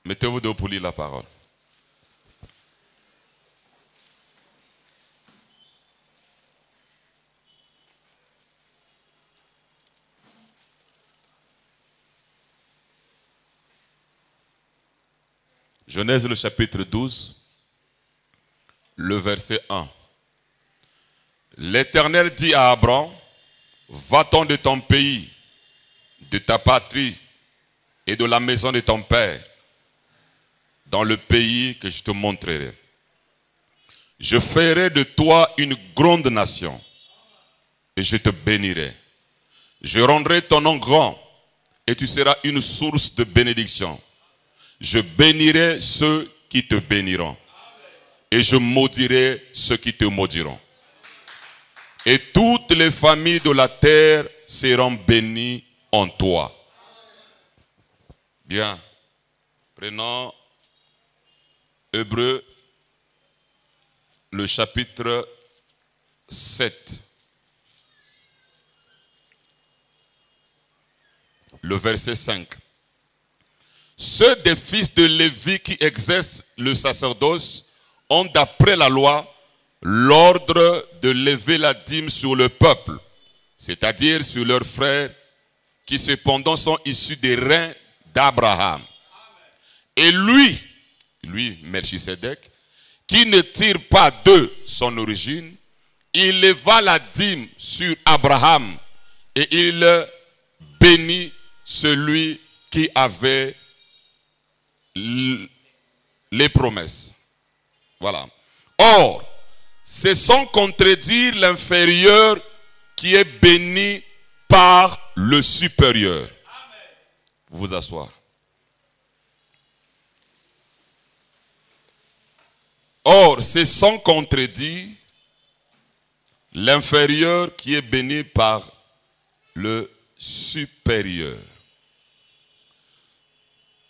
Mettez-vous debout pour lire la parole. Genèse le chapitre 12, le verset 1. L'Éternel dit à Abraham, va-t'en de ton pays, de ta patrie et de la maison de ton père, dans le pays que je te montrerai. Je ferai de toi une grande nation et je te bénirai. Je rendrai ton nom grand et tu seras une source de bénédiction. Je bénirai ceux qui te béniront et je maudirai ceux qui te maudiront. Et toutes les familles de la terre seront bénies en toi. Bien. Prenons Hébreux, le chapitre 7. Le verset 5. Ceux des fils de Lévi qui exercent le sacerdoce ont d'après la loi l'ordre de lever la dîme sur le peuple, c'est-à-dire sur leurs frères qui cependant sont issus des reins d'Abraham. Et lui, Melchisédek, qui ne tire pas d'eux son origine, il leva la dîme sur Abraham et il bénit celui qui avait les promesses. Voilà. Or, c'est sans contredire l'inférieur qui est béni par le supérieur. Vous asseoir. Or, c'est sans contredire l'inférieur qui est béni par le supérieur.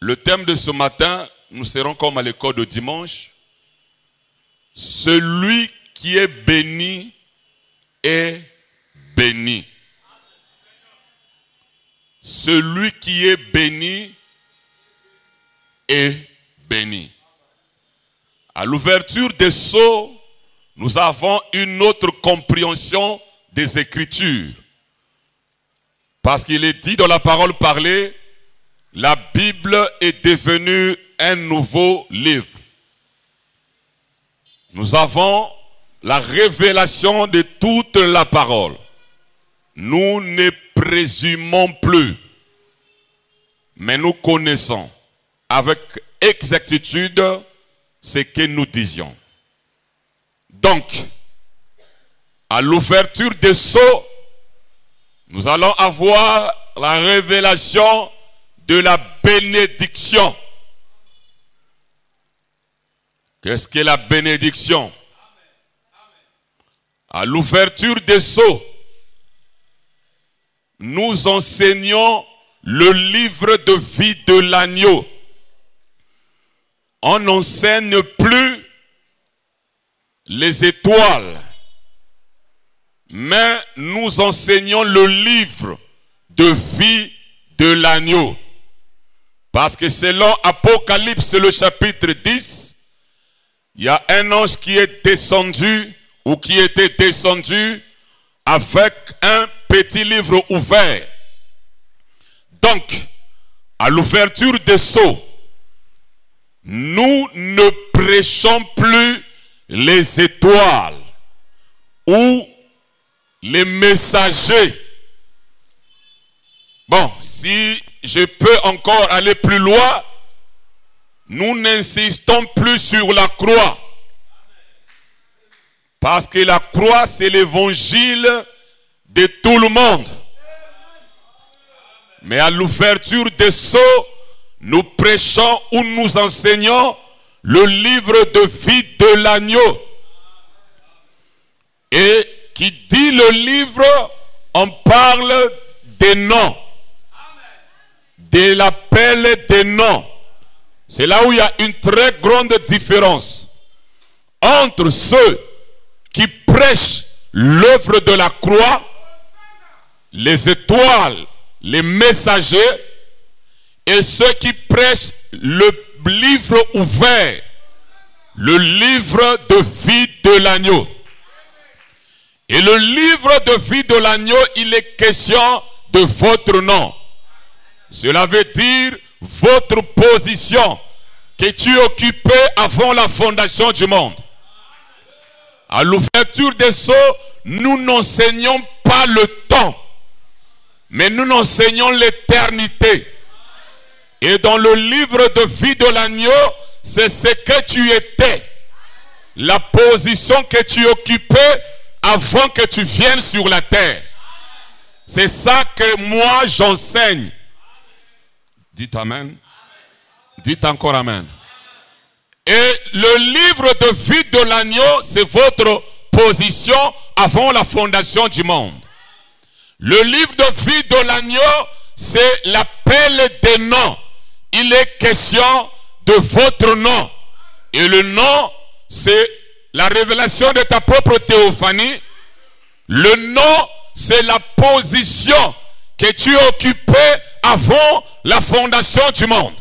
Le thème de ce matin, nous serons comme à l'école de dimanche. Celui qui est béni est béni. Celui qui est béni est béni. À l'ouverture des sceaux, nous avons une autre compréhension des Écritures. Parce qu'il est dit dans la parole parlée, la Bible est devenue un nouveau livre. Nous avons la révélation de toute la parole. Nous ne présumons plus, mais nous connaissons avec exactitude ce que nous disions. Donc, à l'ouverture des sceaux, nous allons avoir la révélation de la bénédiction. Qu'est-ce que la bénédiction? À l'ouverture des sceaux, nous enseignons le livre de vie de l'agneau. On n'enseigne plus les étoiles, mais nous enseignons le livre de vie de l'agneau. Parce que selon Apocalypse le chapitre 10, il y a un ange qui est descendu ou qui était descendu avec un petit livre ouvert. Donc, à l'ouverture des sceaux, nous ne prêchons plus les étoiles ou les messagers. Bon, si je peux encore aller plus loin, nous n'insistons plus sur la croix. Parce que la croix, c'est l'évangile de tout le monde. Mais à l'ouverture des sceaux, nous prêchons ou nous enseignons le livre de vie de l'agneau. Et qui dit le livre, on parle des noms. De l'appel des noms. C'est là où il y a une très grande différence entre ceux qui prêchent l'œuvre de la croix, les étoiles, les messagers, et ceux qui prêchent le livre ouvert. Le livre de vie de l'agneau. Et le livre de vie de l'agneau, il est question de votre nom. Cela veut dire votre position que tu occupais avant la fondation du monde. À l'ouverture des sceaux, nous n'enseignons pas le temps, mais nous enseignons l'éternité. Et dans le livre de vie de l'agneau, c'est ce que tu étais, la position que tu occupais avant que tu viennes sur la terre. C'est ça que moi j'enseigne. Dites amen. Dites encore amen. Et le livre de vie de l'agneau, c'est votre position avant la fondation du monde. Le livre de vie de l'agneau, c'est l'appel des noms. Il est question de votre nom. Et le nom, c'est la révélation de ta propre théophanie. Le nom, c'est la position que tu occupais avant la fondation du monde.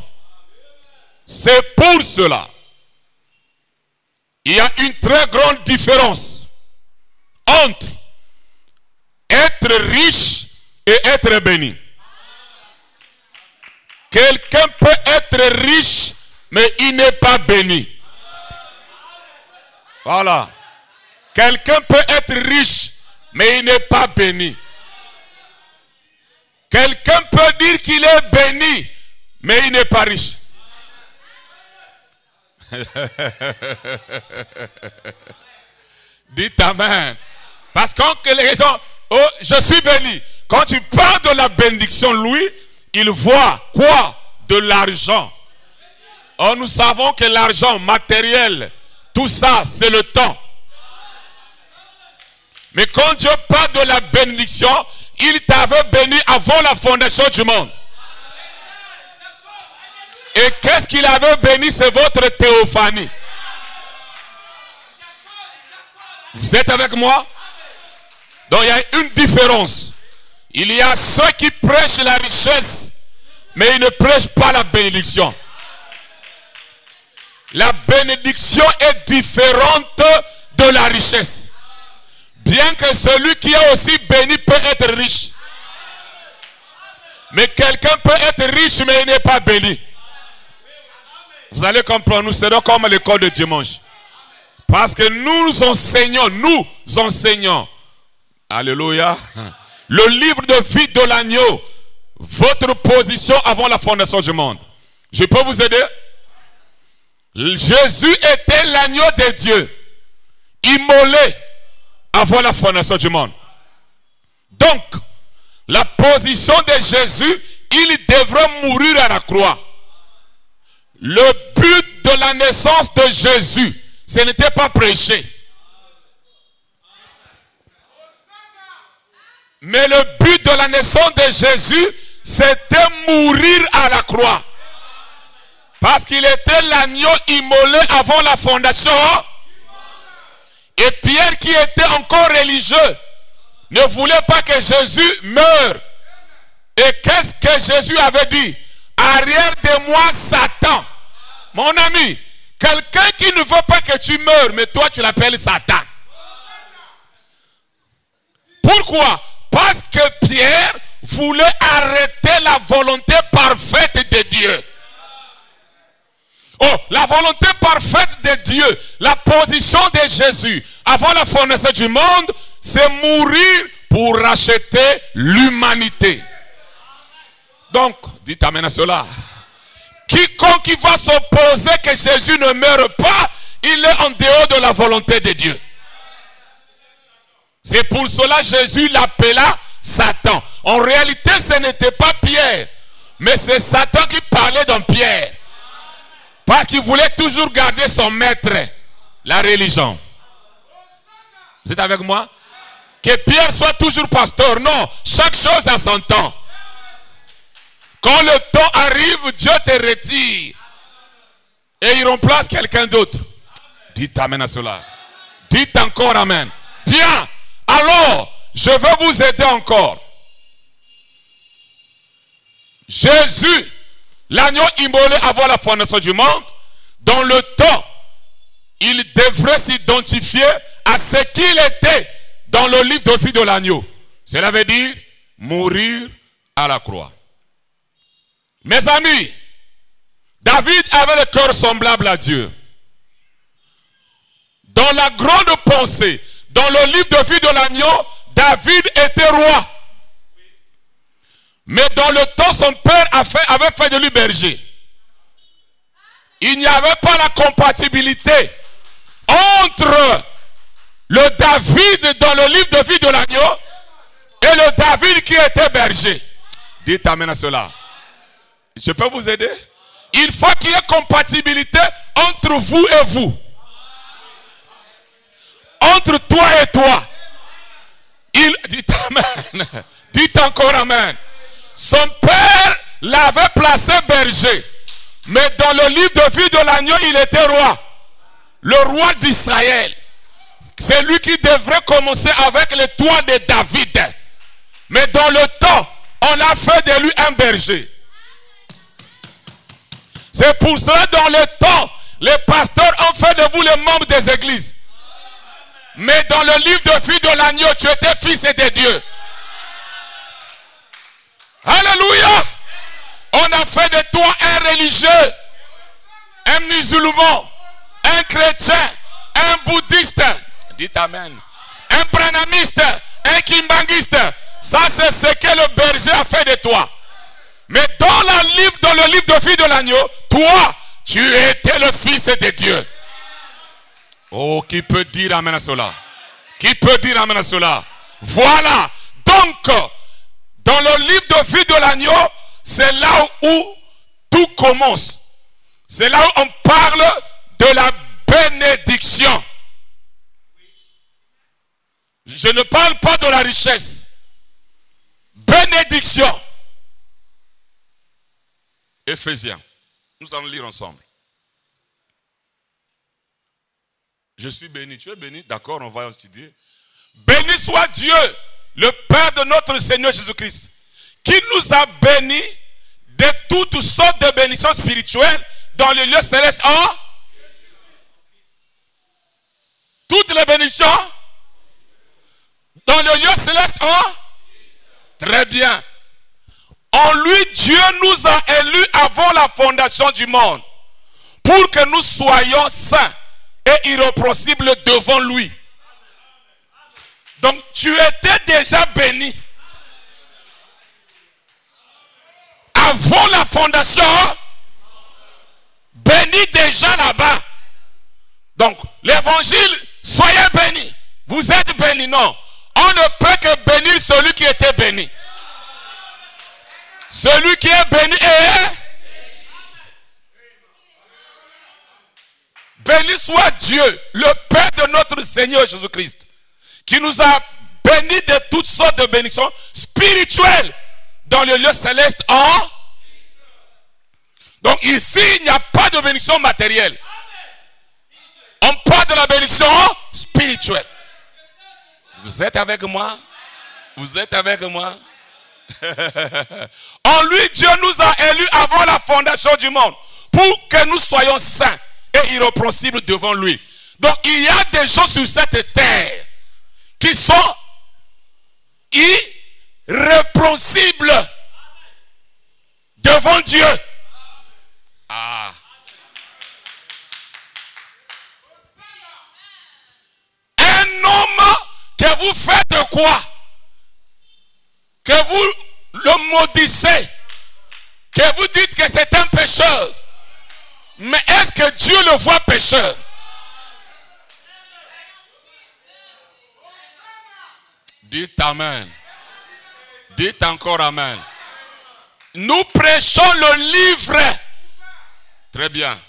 C'est pour cela. Il y a une très grande différence entre être riche et être béni. Quelqu'un peut être riche, mais il n'est pas béni. Voilà. Quelqu'un peut être riche, mais il n'est pas béni. Quelqu'un peut dire qu'il est béni, mais il n'est pas riche. Dites amen. Parce que les gens, oh, je suis béni. Quand tu parles de la bénédiction, lui, il voit quoi? De l'argent. Or, nous savons que l'argent matériel, tout ça, c'est le temps. Mais quand Dieu parle de la bénédiction, il t'avait béni avant la fondation du monde. Et qu'est-ce qu'il avait béni? C'est votre théophanie. Vous êtes avec moi? Donc il y a une différence. Il y a ceux qui prêchent la richesse, mais ils ne prêchent pas la bénédiction. La bénédiction est différente de la richesse. Bien que celui qui est aussi béni peut être riche. Mais quelqu'un peut être riche, mais il n'est pas béni. Vous allez comprendre, nous serons comme l'école de dimanche. Parce que nous enseignons. Alléluia. Le livre de vie de l'agneau. Votre position avant la fondation du monde. Je peux vous aider? Jésus était l'agneau de Dieu. Immolé avant la fondation du monde. Donc, la position de Jésus, il devrait mourir à la croix. Le but de la naissance de Jésus, ce n'était pas prêcher. Mais le but de la naissance de Jésus, c'était mourir à la croix. Parce qu'il était l'agneau immolé avant la fondation. Et Pierre, qui était encore religieux, ne voulait pas que Jésus meure. Et qu'est-ce que Jésus avait dit? Arrière de moi, Satan. Mon ami, quelqu'un qui ne veut pas que tu meurs, mais toi tu l'appelles Satan. Pourquoi? Parce que Pierre voulait arrêter la volonté parfaite de Dieu. Oh, la volonté parfaite de Dieu, la position de Jésus avant la fondation du monde, c'est mourir pour racheter l'humanité. Donc, dites amen à cela. Quiconque qui va s'opposer que Jésus ne meure pas, il est en dehors de la volonté de Dieu. C'est pour cela que Jésus l'appela Satan. En réalité, ce n'était pas Pierre, mais c'est Satan qui parlait dans Pierre. Parce qu'il voulait toujours garder son maître, la religion. Vous êtes avec moi? Que Pierre soit toujours pasteur. Non, chaque chose a son temps. Quand le temps arrive, Dieu te retire. Et il remplace quelqu'un d'autre. Dites amen à cela. Dites encore amen. Bien. Alors, je vais vous aider encore. Jésus, l'agneau immolé avant la fondation du monde, dans le temps, il devrait s'identifier à ce qu'il était dans le livre de vie de l'agneau. Cela veut dire mourir à la croix. Mes amis, David avait le cœur semblable à Dieu. Dans la grande pensée, dans le livre de vie de l'agneau, David était roi. Mais dans le temps, son père avait fait de lui berger. Il n'y avait pas la compatibilité entre le David dans le livre de vie de l'agneau et le David qui était berger. Dites amen à cela. Je peux vous aider? Il faut qu'il y ait compatibilité entre vous et vous. Entre toi et toi. Dites amen. Dites encore amen. Son père l'avait placé berger. Mais dans le livre de vie de l'agneau, il était roi. Le roi d'Israël. C'est lui qui devrait commencer avec le toit de David. Mais dans le temps, on a fait de lui un berger. C'est pour cela, dans le temps, les pasteurs ont fait de vous les membres des églises. Mais dans le livre de vie de l'agneau, tu étais fils de Dieu. Alléluia. On a fait de toi un religieux, un musulman, un chrétien, un bouddhiste. Dites amen. Un branamiste, un kimbangiste. Ça, c'est ce que le berger a fait de toi. Mais dans le livre de vie de l'agneau, toi, tu étais le fils de Dieu. Oh, qui peut dire amen à cela? Qui peut dire amen à cela? Voilà. Donc, dans le livre de vie de l'agneau, c'est là où tout commence. C'est là où on parle de la bénédiction. Je ne parle pas de la richesse. Bénédiction. Éphésiens. Nous allons lire ensemble. Je suis béni. Tu es béni? D'accord, on va étudier. Béni soit Dieu, le Père de notre Seigneur Jésus-Christ, qui nous a bénis de toutes sortes de bénédictions spirituelles dans les lieux célestes en toutes les bénédictions dans le lieu céleste en très bien. En lui, Dieu nous a élus avant la fondation du monde pour que nous soyons saints et irréprochables devant lui. Donc tu étais déjà béni avant la fondation, béni déjà là-bas. Donc l'évangile, soyez bénis. Vous êtes bénis, non. On ne peut que bénir celui qui était béni. Celui qui est béni est béni soit Dieu, le Père de notre Seigneur Jésus-Christ, qui nous a bénis de toutes sortes de bénédictions spirituelles dans le lieu céleste en. Donc ici, il n'y a pas de bénédiction matérielle. On parle de la bénédiction spirituelle. Vous êtes avec moi? Vous êtes avec moi? En lui, Dieu nous a élus avant la fondation du monde pour que nous soyons saints et irréprochables devant lui. Donc il y a des gens sur cette terre qui sont irrépréhensibles devant Dieu. Ah. Un homme que vous faites quoi? Que vous le maudissez, que vous dites que c'est un pécheur. Mais est-ce que Dieu le voit pécheur? Dites amen. Dites encore amen. Nous prêchons le livre. Très bien.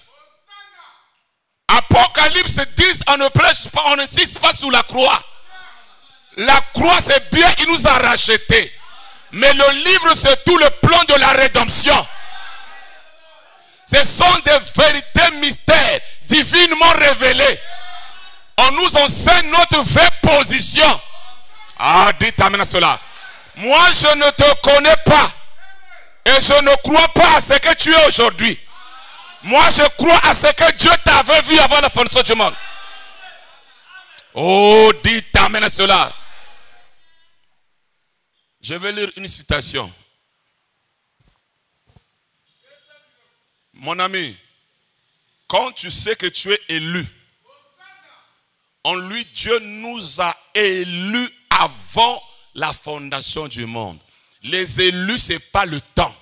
Apocalypse 10, on ne prêche pas, on n'insiste pas sur la croix. La croix, c'est bien, il nous a rachetés. Mais le livre, c'est tout le plan de la rédemption. Ce sont des vérités mystères divinement révélées. On nous enseigne notre vraie position. Ah, dites amen à cela. Moi, je ne te connais pas. Et je ne crois pas à ce que tu es aujourd'hui. Moi, je crois à ce que Dieu t'avait vu avant la fondation du monde. Oh, dites amen à cela. Je vais lire une citation. Mon ami, quand tu sais que tu es élu, en lui, Dieu nous a élus avant la fondation du monde. Les élus, ce n'est pas le temps.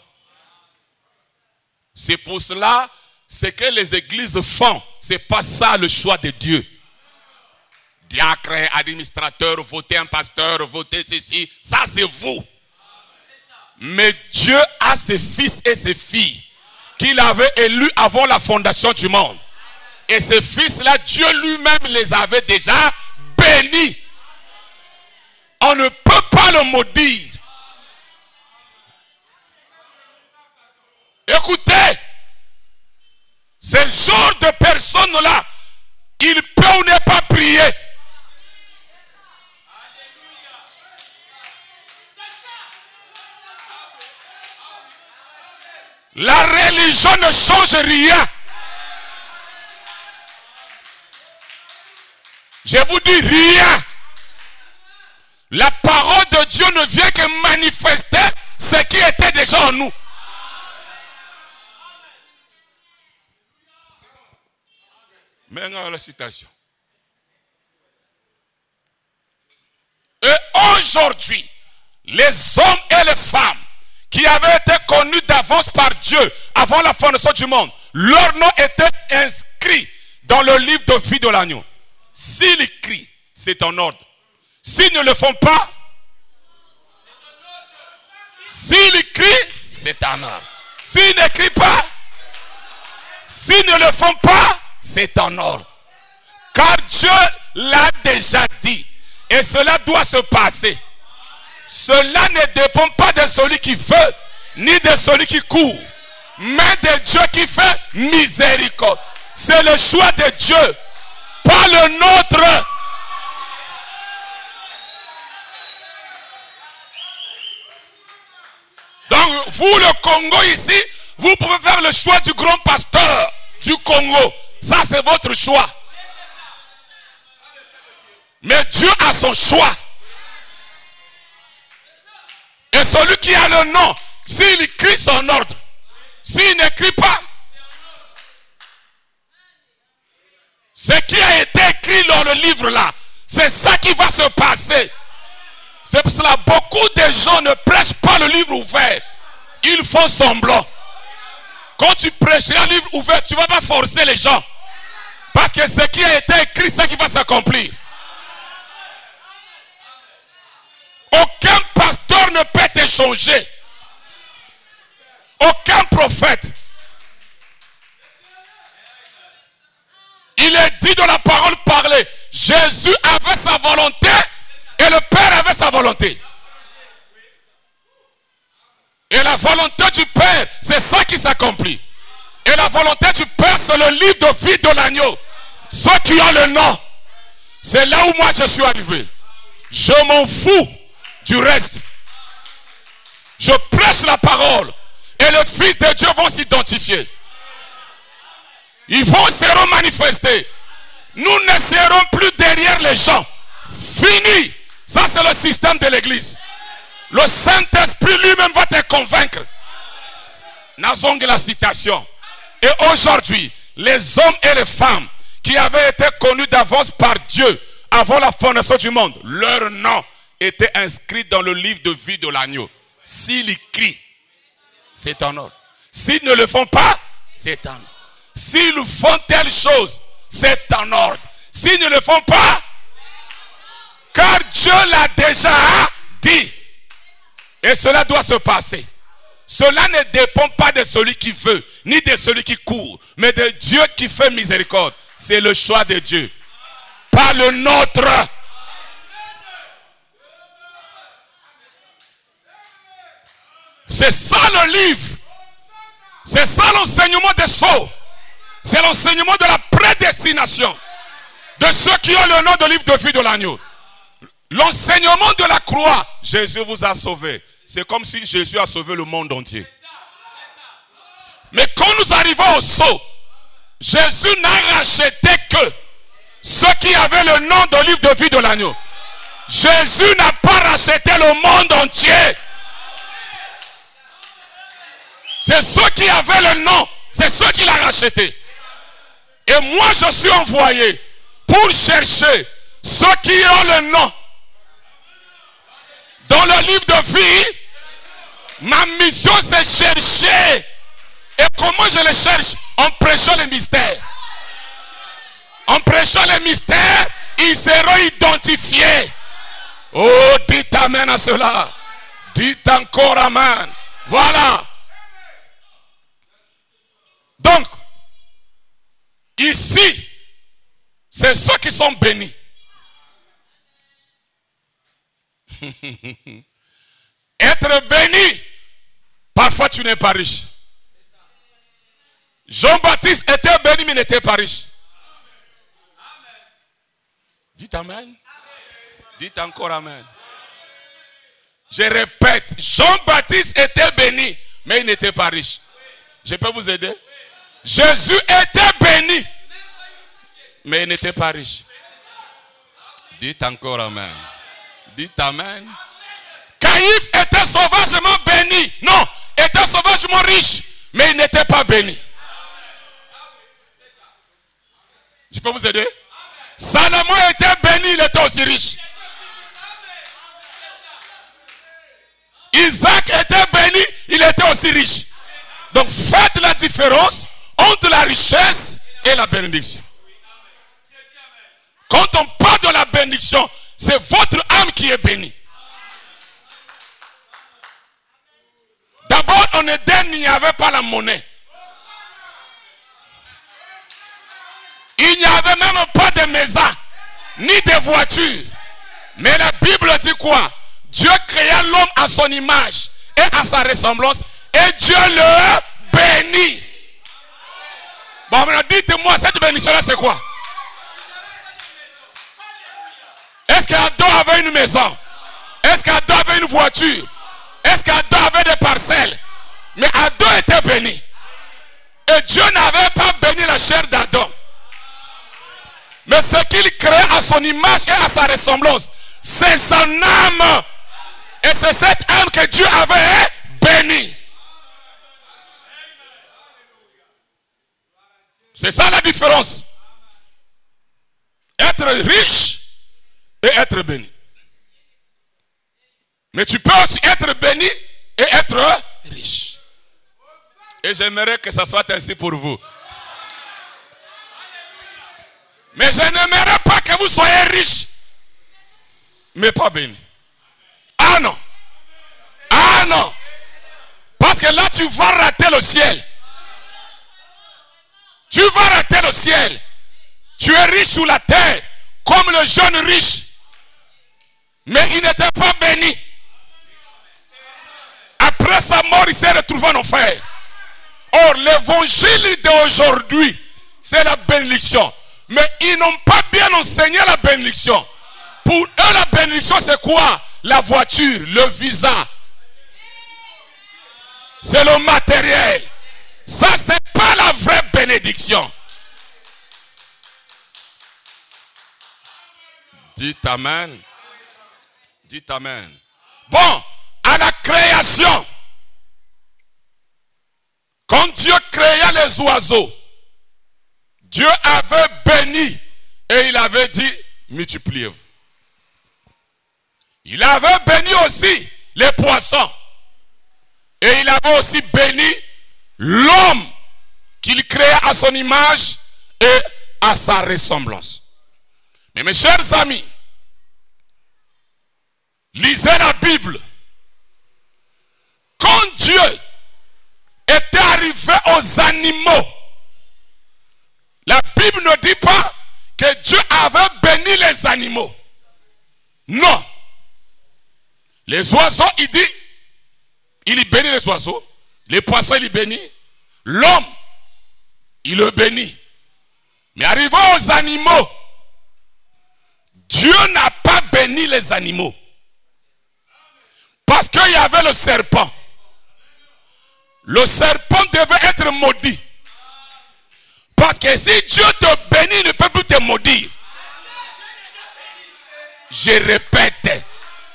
C'est pour cela, ce que les églises font, ce n'est pas ça le choix de Dieu. Diacre, administrateur, voter un pasteur, voter ceci, ça c'est vous. Mais Dieu a ses fils et ses filles qu'il avait élus avant la fondation du monde. Et ces fils-là, Dieu lui-même les avait déjà bénis. On ne peut pas le maudire. Écoutez, ce genre de personnes-là, il peut ou ne pas prier. La religion ne change rien. Je vous dis rien. La parole de Dieu ne vient que manifester ce qui était déjà en nous. Maintenant la citation. Et aujourd'hui, les hommes et les femmes qui avaient été connus d'avance par Dieu avant la fondation du monde, leur nom était inscrit dans le livre de vie de l'agneau. S'ils écrivent, c'est en ordre. S'ils ne le font pas, s'ils écrivent, c'est en ordre. S'ils n'écrivent pas, s'ils ne le font pas, c'est en ordre. Car Dieu l'a déjà dit. Et cela doit se passer. Cela ne dépend pas de celui qui veut, ni de celui qui court, mais de Dieu qui fait miséricorde. C'est le choix de Dieu, pas le nôtre. Donc, vous, le Congo ici, vous pouvez faire le choix du grand pasteur du Congo. Ça, c'est votre choix. Mais Dieu a son choix. Et celui qui a le nom, s'il écrit son ordre, s'il n'écrit pas, ce qui a été écrit dans le livre là, c'est ça qui va se passer. C'est pour cela que beaucoup de gens ne prêchent pas le livre ouvert. Ils font semblant. Quand tu prêches un livre ouvert, tu ne vas pas forcer les gens. Parce que ce qui a été écrit, c'est ce qui va s'accomplir. Aucun pasteur ne peut t'échanger. Aucun prophète. Il est dit dans la parole parlée, Jésus avait sa volonté et le Père avait sa volonté. Et la volonté du Père, c'est ça qui s'accomplit. Et la volonté du Père, c'est le livre de vie de l'agneau. Ceux qui ont le nom. C'est là où moi je suis arrivé. Je m'en fous du reste. Je prêche la parole. Et les fils de Dieu vont s'identifier. Ils vont se manifester. Nous ne serons plus derrière les gens. Fini. Ça c'est le système de l'église. Le Saint-Esprit lui-même va te convaincre. Nazong la citation. Et aujourd'hui, les hommes et les femmes qui avaient été connus d'avance par Dieu avant la fondation du monde, leur nom était inscrit dans le livre de vie de l'agneau. S'ils écrivent, c'est en ordre. S'ils ne le font pas, c'est en ordre. S'ils font telle chose, c'est en ordre. S'ils ne le font pas, car Dieu l'a déjà dit. Et cela doit se passer. Cela ne dépend pas de celui qui veut, ni de celui qui court, mais de Dieu qui fait miséricorde. C'est le choix de Dieu, pas le nôtre. C'est ça le livre. C'est ça l'enseignement des sceaux. C'est l'enseignement de la prédestination de ceux qui ont le nom de livre de vie de l'agneau. L'enseignement de la croix. Jésus vous a sauvé. C'est comme si Jésus a sauvé le monde entier. Mais quand nous arrivons au sceau, Jésus n'a racheté que ceux qui avaient le nom de livre de vie de l'agneau. Jésus n'a pas racheté le monde entier. C'est ceux qui avaient le nom, c'est ceux qui l'ont racheté. Et moi je suis envoyé pour chercher ceux qui ont le nom dans le livre de vie. Ma mission c'est chercher. Et comment je les cherche? En prêchant les mystères. En prêchant les mystères, ils seront identifiés. Oh, dites amen à cela. Dites encore amen. Voilà. Donc, ici, c'est ceux qui sont bénis. Être béni, parfois tu n'es pas riche. Jean-Baptiste était béni mais n'était pas riche. Dites amen. Dites encore amen. Je répète, Jean-Baptiste était béni mais il n'était pas riche. Je peux vous aider? Jésus était béni mais il n'était pas riche. Dites encore amen. Dites amen. Caïphe était sauvagement béni. Non, était sauvagement riche mais il n'était pas béni. Je peux vous aider? Salomon était béni, il était aussi riche. Isaac était béni, il était aussi riche. Donc faites la différence entre la richesse et la bénédiction. Quand on parle de la bénédiction, c'est votre âme qui est bénie. D'abord, en Éden, il n'y avait pas la monnaie. Il n'y avait même pas de maison, ni de voitures. Mais la Bible dit quoi? Dieu créa l'homme à son image et à sa ressemblance. Et Dieu le bénit. Bon, maintenant dites-moi, cette bénédiction-là, c'est quoi? Est-ce qu'Adam avait une maison? Est-ce qu'Adam avait une voiture? Est-ce qu'Adam avait des parcelles? Mais Adam était béni. Et Dieu n'avait pas béni la chair d'Adam. Mais ce qu'il crée à son image et à sa ressemblance, c'est son âme. Et c'est cette âme que Dieu avait bénie. C'est ça la différence. Être riche et être béni. Mais tu peux aussi être béni et être riche. Et j'aimerais que ça soit ainsi pour vous. Mais je n'aimerais pas que vous soyez riches, mais pas bénis. Ah non. Ah non. Parce que là, tu vas rater le ciel. Tu vas rater le ciel. Tu es riche sous la terre, comme le jeune riche. Mais il n'était pas béni. Après sa mort, il s'est retrouvé en enfer. Or, l'évangile d'aujourd'hui, c'est la bénédiction. Mais ils n'ont pas bien enseigné la bénédiction. Pour eux, la bénédiction, c'est quoi? La voiture, le visa. C'est le matériel. Ça, c'est pas la vraie bénédiction. Dites amen. Dites amen. Bon, à la création, quand Dieu créa les oiseaux, Dieu avait béni et il avait dit multipliez-vous. Il avait béni aussi les poissons et il avait aussi béni l'homme qu'il créa à son image et à sa ressemblance. Mais mes chers amis, lisez la Bible. Quand Dieu était arrivé aux animaux, la Bible ne dit pas que Dieu avait béni les animaux. Non. Les oiseaux, il dit, il bénit les oiseaux. Les poissons, il bénit. L'homme, il le bénit. Mais arrivant aux animaux, Dieu n'a pas béni les animaux. Parce qu'il y avait le serpent. Le serpent devait être maudit. Parce que si Dieu te bénit, il ne peut plus te maudire. Je répète,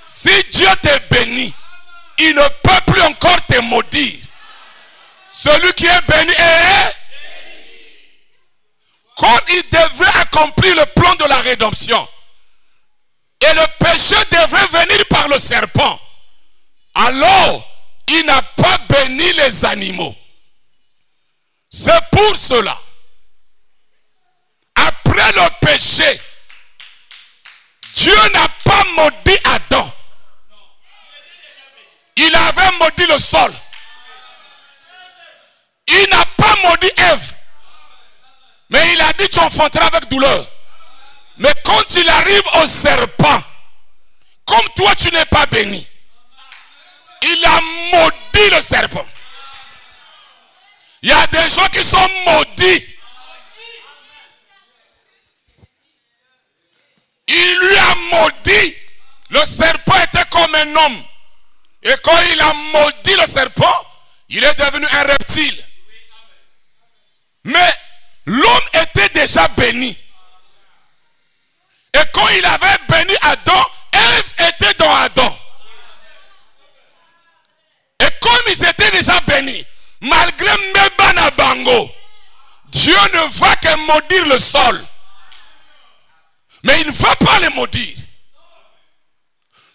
si Dieu te bénit, il ne peut plus encore te maudire. Celui qui est béni est... Comme il devrait accomplir le plan de la rédemption, et le péché devrait venir par le serpent, alors il n'a pas béni les animaux. C'est pour cela, après le péché, Dieu n'a pas maudit Adam. Il avait maudit le sol. Il n'a pas maudit Ève. Mais il a dit tu enfanteras avec douleur. Mais quand il arrive au serpent, comme toi tu n'es pas béni, il a maudit le serpent. Il y a des gens qui sont maudits. Il lui a maudit. Le serpent était comme un homme. Et quand il a maudit le serpent, il est devenu un reptile. Mais l'homme était déjà béni. Et quand il avait béni Adam, Ève était dans Adam. Et comme ils étaient déjà bénis, malgré Mebana Bango, Dieu ne va que maudire le sol. Mais il ne va pas les maudire.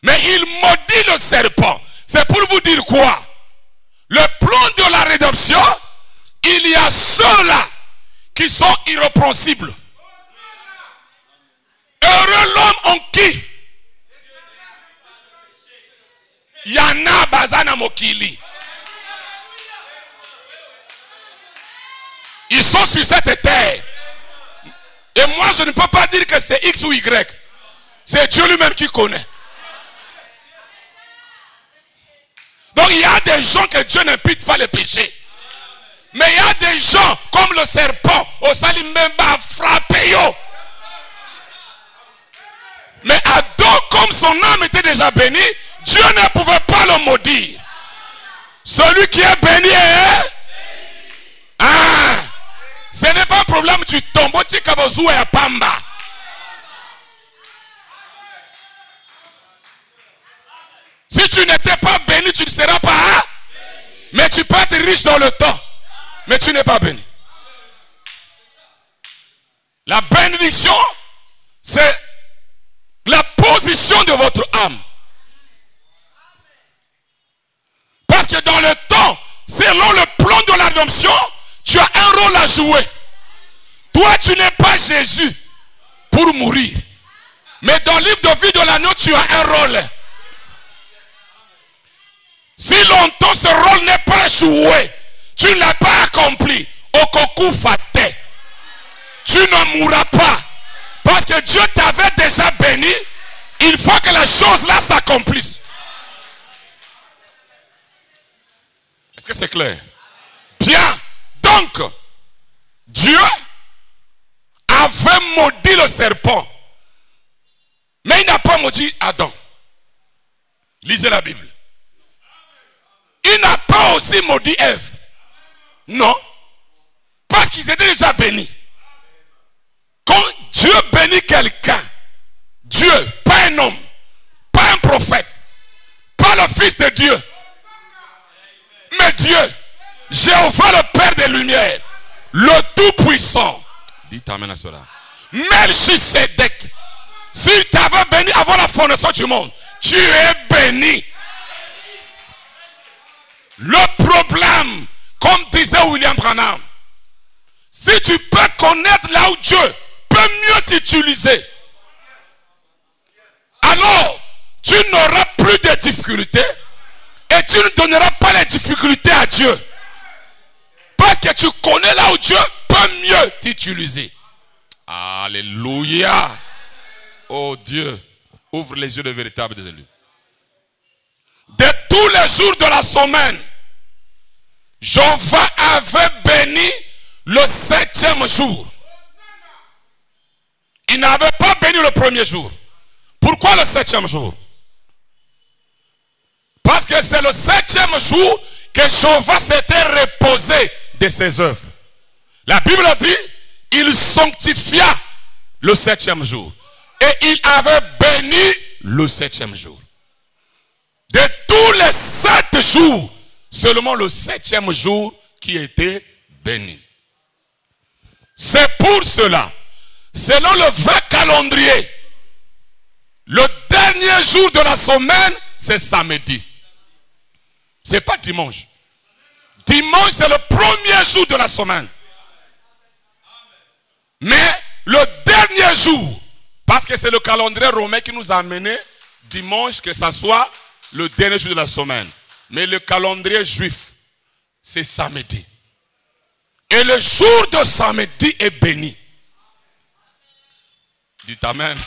Mais il maudit le serpent. C'est pour vous dire quoi? Le plan de la rédemption, il y a ceux-là qui sont irrépréhensibles. Heureux l'homme en qui Yana Bazana Mokili. Ils sont sur cette terre. Et moi je ne peux pas dire que c'est X ou Y. C'est Dieu lui-même qui connaît. Donc il y a des gens que Dieu n'impute pas les péchés. Mais il y a des gens comme le serpent au Salimemba frappé. Mais Adam, comme son âme était déjà bénie, Dieu ne pouvait pas le maudire. Celui qui est béni est... Ah, ce n'est pas un problème, tu tombes, tu kabozou et pamba. Si tu n'étais pas béni, tu ne seras pas. Mais tu peux être riche dans le temps. Mais tu n'es pas béni. La bénédiction, c'est la position de votre âme. Parce que dans le temps, selon le plan de la rédemption, tu as un rôle à jouer. Toi, tu n'es pas Jésus pour mourir. Mais dans le livre de vie de l'agneau, tu as un rôle. Si longtemps ce rôle n'est pas joué, tu ne l'as pas accompli, Okoku Fate, tu ne mourras pas. Parce que Dieu t'avait déjà béni, il faut que la chose là s'accomplisse. Est-ce que c'est clair? Bien. Donc, Dieu avait maudit le serpent. Mais il n'a pas maudit Adam. Lisez la Bible. Il n'a pas aussi maudit Ève. Non. Parce qu'ils étaient déjà bénis. Quand Dieu bénit quelqu'un, Dieu, pas un homme, pas un prophète, pas le Fils de Dieu, mais Dieu, Jéhovah le Père des Lumières, le Tout-Puissant. Dites amen à cela. Melchisedec, s'il t'avait béni avant la fondation du monde, tu es béni. Le problème, comme disait William Branham, si tu peux connaître là où Dieu peut mieux t'utiliser, alors tu n'auras plus de difficultés et tu ne donneras pas les difficultés à Dieu. Parce que tu connais là où Dieu peut mieux t'utiliser. Alléluia. Oh Dieu, ouvre les yeux de véritables des élus. De tous les jours de la semaine, Jéhovah avait béni le 7e jour. Il n'avait pas béni le premier jour. Pourquoi le 7e jour? Parce que c'est le 7e jour que Jéhovah s'était reposé de ses œuvres. La Bible dit, il sanctifia le 7e jour. Et il avait béni le 7e jour. De tous les 7 jours, seulement le 7e jour qui était béni. C'est pour cela, selon le vrai calendrier, le dernier jour de la semaine, c'est samedi. Ce n'est pas dimanche. Dimanche, c'est le premier jour de la semaine. Mais le dernier jour, parce que c'est le calendrier romain qui nous a amené dimanche, que ce soit le dernier jour de la semaine. Mais le calendrier juif, c'est samedi. Et le jour de samedi est béni. Dites amen.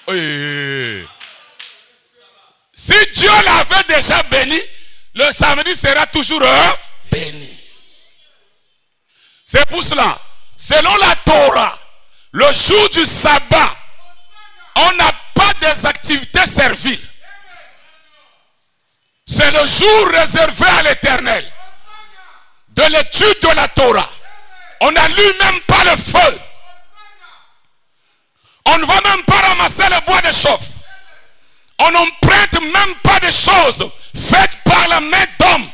Oui. Si Dieu l'avait déjà béni, le samedi sera toujours béni. C'est pour cela, selon la Torah, le jour du sabbat, on n'a pas des activités serviles. C'est le jour réservé à l'Éternel de l'étude de la Torah. On n'allume même pas le feu. On ne va même pas ramasser le bois de chauffe. On n'emprunte même pas des choses faites par la main d'homme.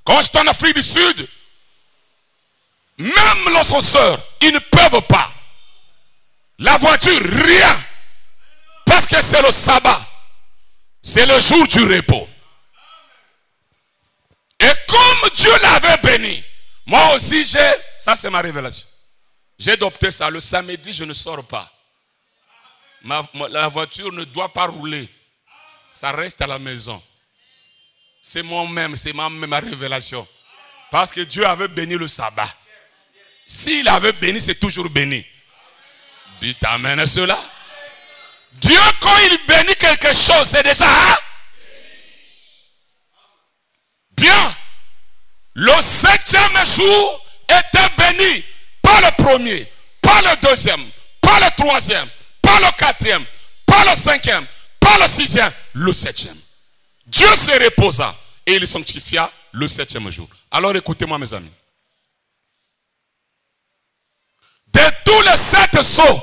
Quand je suis en Afrique du Sud, même les chasseurs, ils ne peuvent pas. La voiture, rien. Parce que c'est le sabbat. C'est le jour du repos. Et comme Dieu l'avait béni, moi aussi ça c'est ma révélation. J'ai adopté ça. Le samedi, je ne sors pas. La voiture ne doit pas rouler. Ça reste à la maison. C'est moi-même, c'est ma révélation. Parce que Dieu avait béni le sabbat. S'il avait béni, c'est toujours béni. Dites amen à cela. Dieu, quand il bénit quelque chose, c'est déjà bien. Le 7e jour était béni. Pas le premier, pas le deuxième, pas le troisième, pas le 4e, pas le 5e, pas le 6e, le 7e. Dieu se reposa et il sanctifia le 7e jour. Alors écoutez-moi mes amis. De tous les 7 sceaux,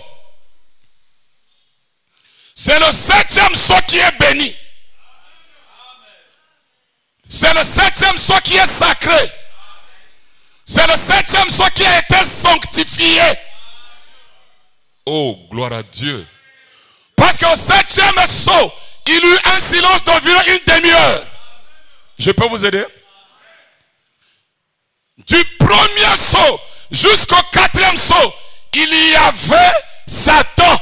c'est le 7e sceau qui est béni. C'est le 7e sceau qui est sacré. C'est le 7e sceau qui a été sanctifié. Oh, gloire à Dieu. Parce qu'au 7e sceau, il y eut un silence d'environ une demi-heure. Je peux vous aider? Du premier sceau jusqu'au 4e sceau, il y avait Satan.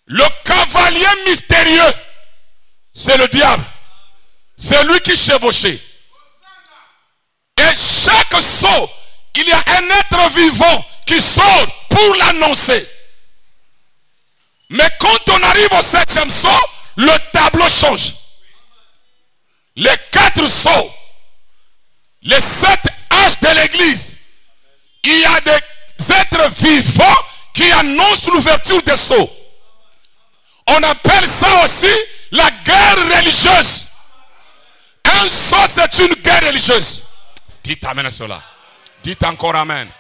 Le cavalier mystérieux, c'est le diable. C'est lui qui chevauchait. Et chaque sceau, il y a un être vivant qui sort pour l'annoncer. Mais quand on arrive au 7e sceau, le tableau change. Les 4 sceaux, les 7 âges de l'église, il y a des êtres vivants qui annoncent l'ouverture des sceaux. On appelle ça aussi la guerre religieuse. Un sceau, c'est une guerre religieuse. Dites amen à cela. Dites encore amen.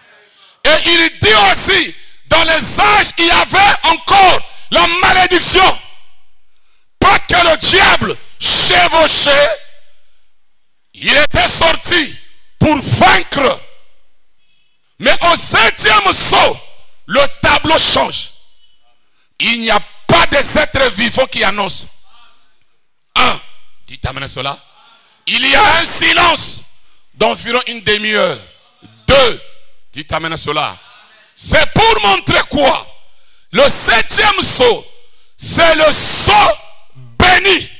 Et il dit aussi, dans les âges, il y avait encore la malédiction. Parce que le diable chevauchait, il était sorti pour vaincre. Mais au 7e sceau, le tableau change. Il n'y a pas des êtres vivants qui annoncent. 1. Dites amen à cela. Il y a un silence d'environ une demi-heure. 2. Dites amen à cela. C'est pour montrer quoi? Le 7e sceau, c'est le sceau béni.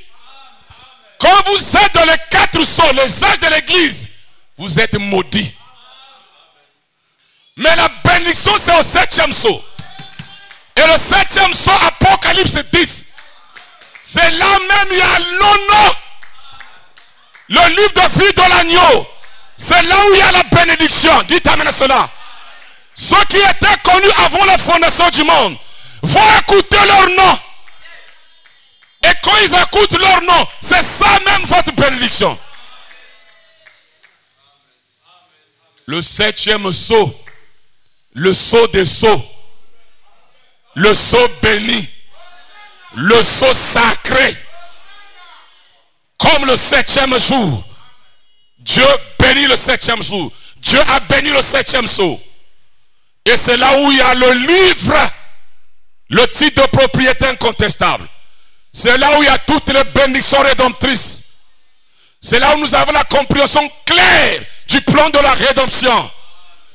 Quand vous êtes dans les 4 sceaux, les âges de l'église, vous êtes maudits. Mais la bénédiction, c'est au 7e sceau. Et le 7e sceau, Apocalypse 10. C'est là même, il y a l'honneur. Le livre de vie de l'agneau. C'est là où il y a la bénédiction. Dites amen à cela. Ceux qui étaient connus avant la fondation du monde vont écouter leur nom. Et quand ils écoutent leur nom, c'est ça même votre bénédiction. Le 7e sceau. Le sceau des sceaux. Le sceau béni. Le sceau sacré. Comme le 7e jour. Dieu bénit le 7e jour. Dieu a béni le 7e sceau. Et c'est là où il y a le livre. Le titre de propriété incontestable. C'est là où il y a toutes les bénédictions rédemptrices. C'est là où nous avons la compréhension claire du plan de la rédemption.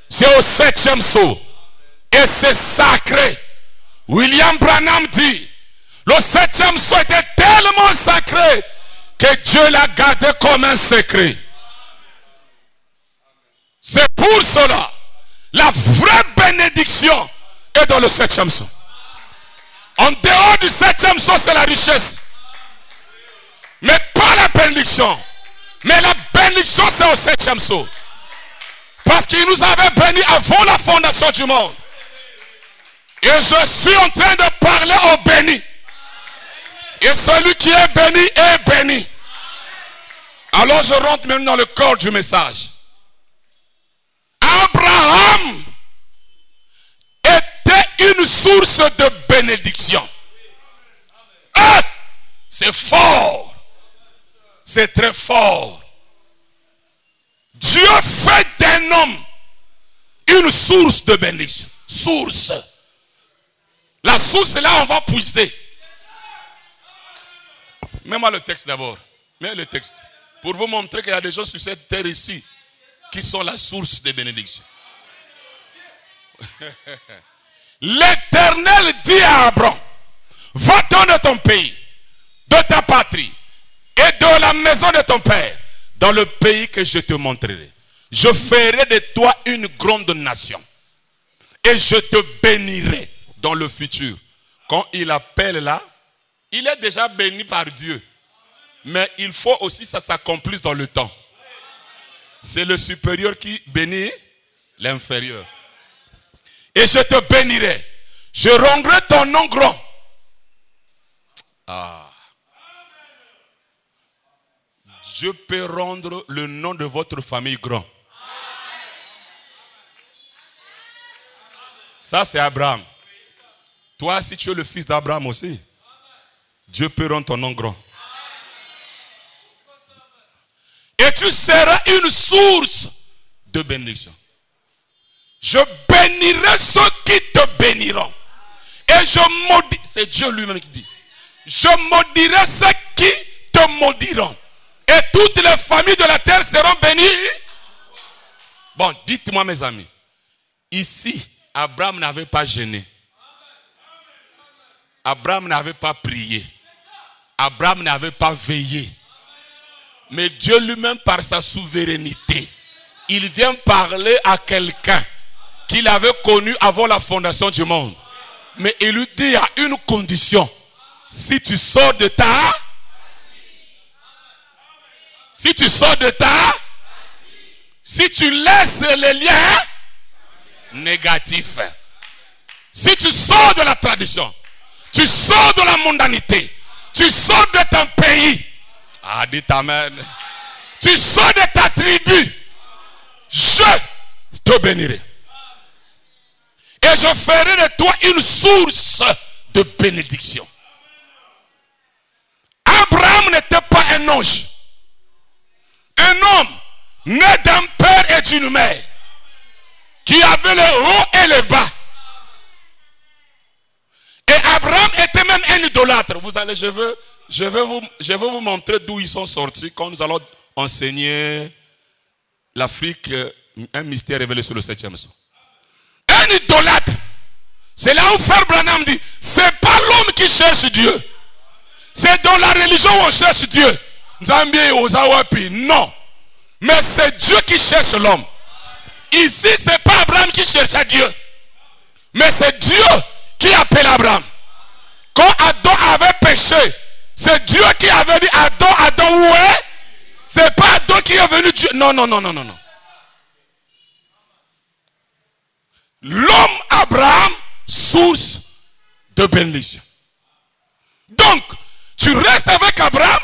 C'est au 7e sceau. Et c'est sacré. William Branham dit, le 7e sceau était tellement sacré que Dieu l'a gardé comme un secret. C'est pour cela, la vraie bénédiction est dans le 7e sceau. En dehors du 7e sceau, c'est la richesse. Mais pas la bénédiction. Mais la bénédiction, c'est au 7e sceau. Parce qu'il nous avait bénis avant la fondation du monde. Et je suis en train de parler au béni. Et celui qui est béni est béni. Alors je rentre maintenant dans le corps du message. Abraham était une source de bénédiction. Ah, c'est fort. C'est très fort. Dieu fait d'un homme une source de bénédiction. Source. La source, c'est là où on va puiser. Mets-moi le texte d'abord. Mets le texte. Pour vous montrer qu'il y a des gens sur cette terre ici qui sont la source des bénédictions. L'Éternel dit à Abraham, va-t'en de ton pays, de ta patrie et de la maison de ton père, dans le pays que je te montrerai. Je ferai de toi une grande nation et je te bénirai dans le futur. Quand il appelle là, il est déjà béni par Dieu. Mais il faut aussi que ça s'accomplisse dans le temps. C'est le supérieur qui bénit l'inférieur. Et je te bénirai. Je rendrai ton nom grand. Ah. Je peux rendre le nom de votre famille grand. Ça, c'est Abraham. Toi, si tu es le fils d'Abraham aussi, Dieu peut rendre ton nom grand. Et tu seras une source de bénédiction. Je bénirai ceux qui te béniront. Et je maudirai, c'est Dieu lui-même qui dit, je maudirai ceux qui te maudiront. Et toutes les familles de la terre seront bénies. Bon, dites-moi mes amis, ici, Abraham n'avait pas gêné. Abraham n'avait pas prié. Abraham n'avait pas veillé. Mais Dieu lui-même, par sa souveraineté, il vient parler à quelqu'un qu'il avait connu avant la fondation du monde. Mais il lui dit, il y a une condition. Si tu sors de ta... Si tu sors de ta... Si tu laisses les liens négatifs. Si tu sors de la tradition. Tu sors de la mondanité. Tu sors de ton pays. Ah, dites amen. Tu sors de ta tribu. Je te bénirai. Et je ferai de toi une source de bénédiction. Abraham n'était pas un ange. Un homme né d'un père et d'une mère. Qui avait le haut et le bas. Et Abraham était même un idolâtre. Vous allez, je veux vous montrer d'où ils sont sortis quand nous allons enseigner l'Afrique, un mystère révélé sur le 7e sceau. Un idolâtre. C'est là où Frère Branham dit, c'est pas l'homme qui cherche Dieu. C'est dans la religion où on cherche Dieu. Non. Mais c'est Dieu qui cherche l'homme. Ici, c'est pas Abraham qui cherchait Dieu. Mais c'est Dieu qui appelle Abraham. Quand Adam avait péché, c'est Dieu qui avait dit Adam, où est? C'est pas Adam qui est venu Dieu. Non. L'homme Abraham, source de bénédiction. Donc, tu restes avec Abraham,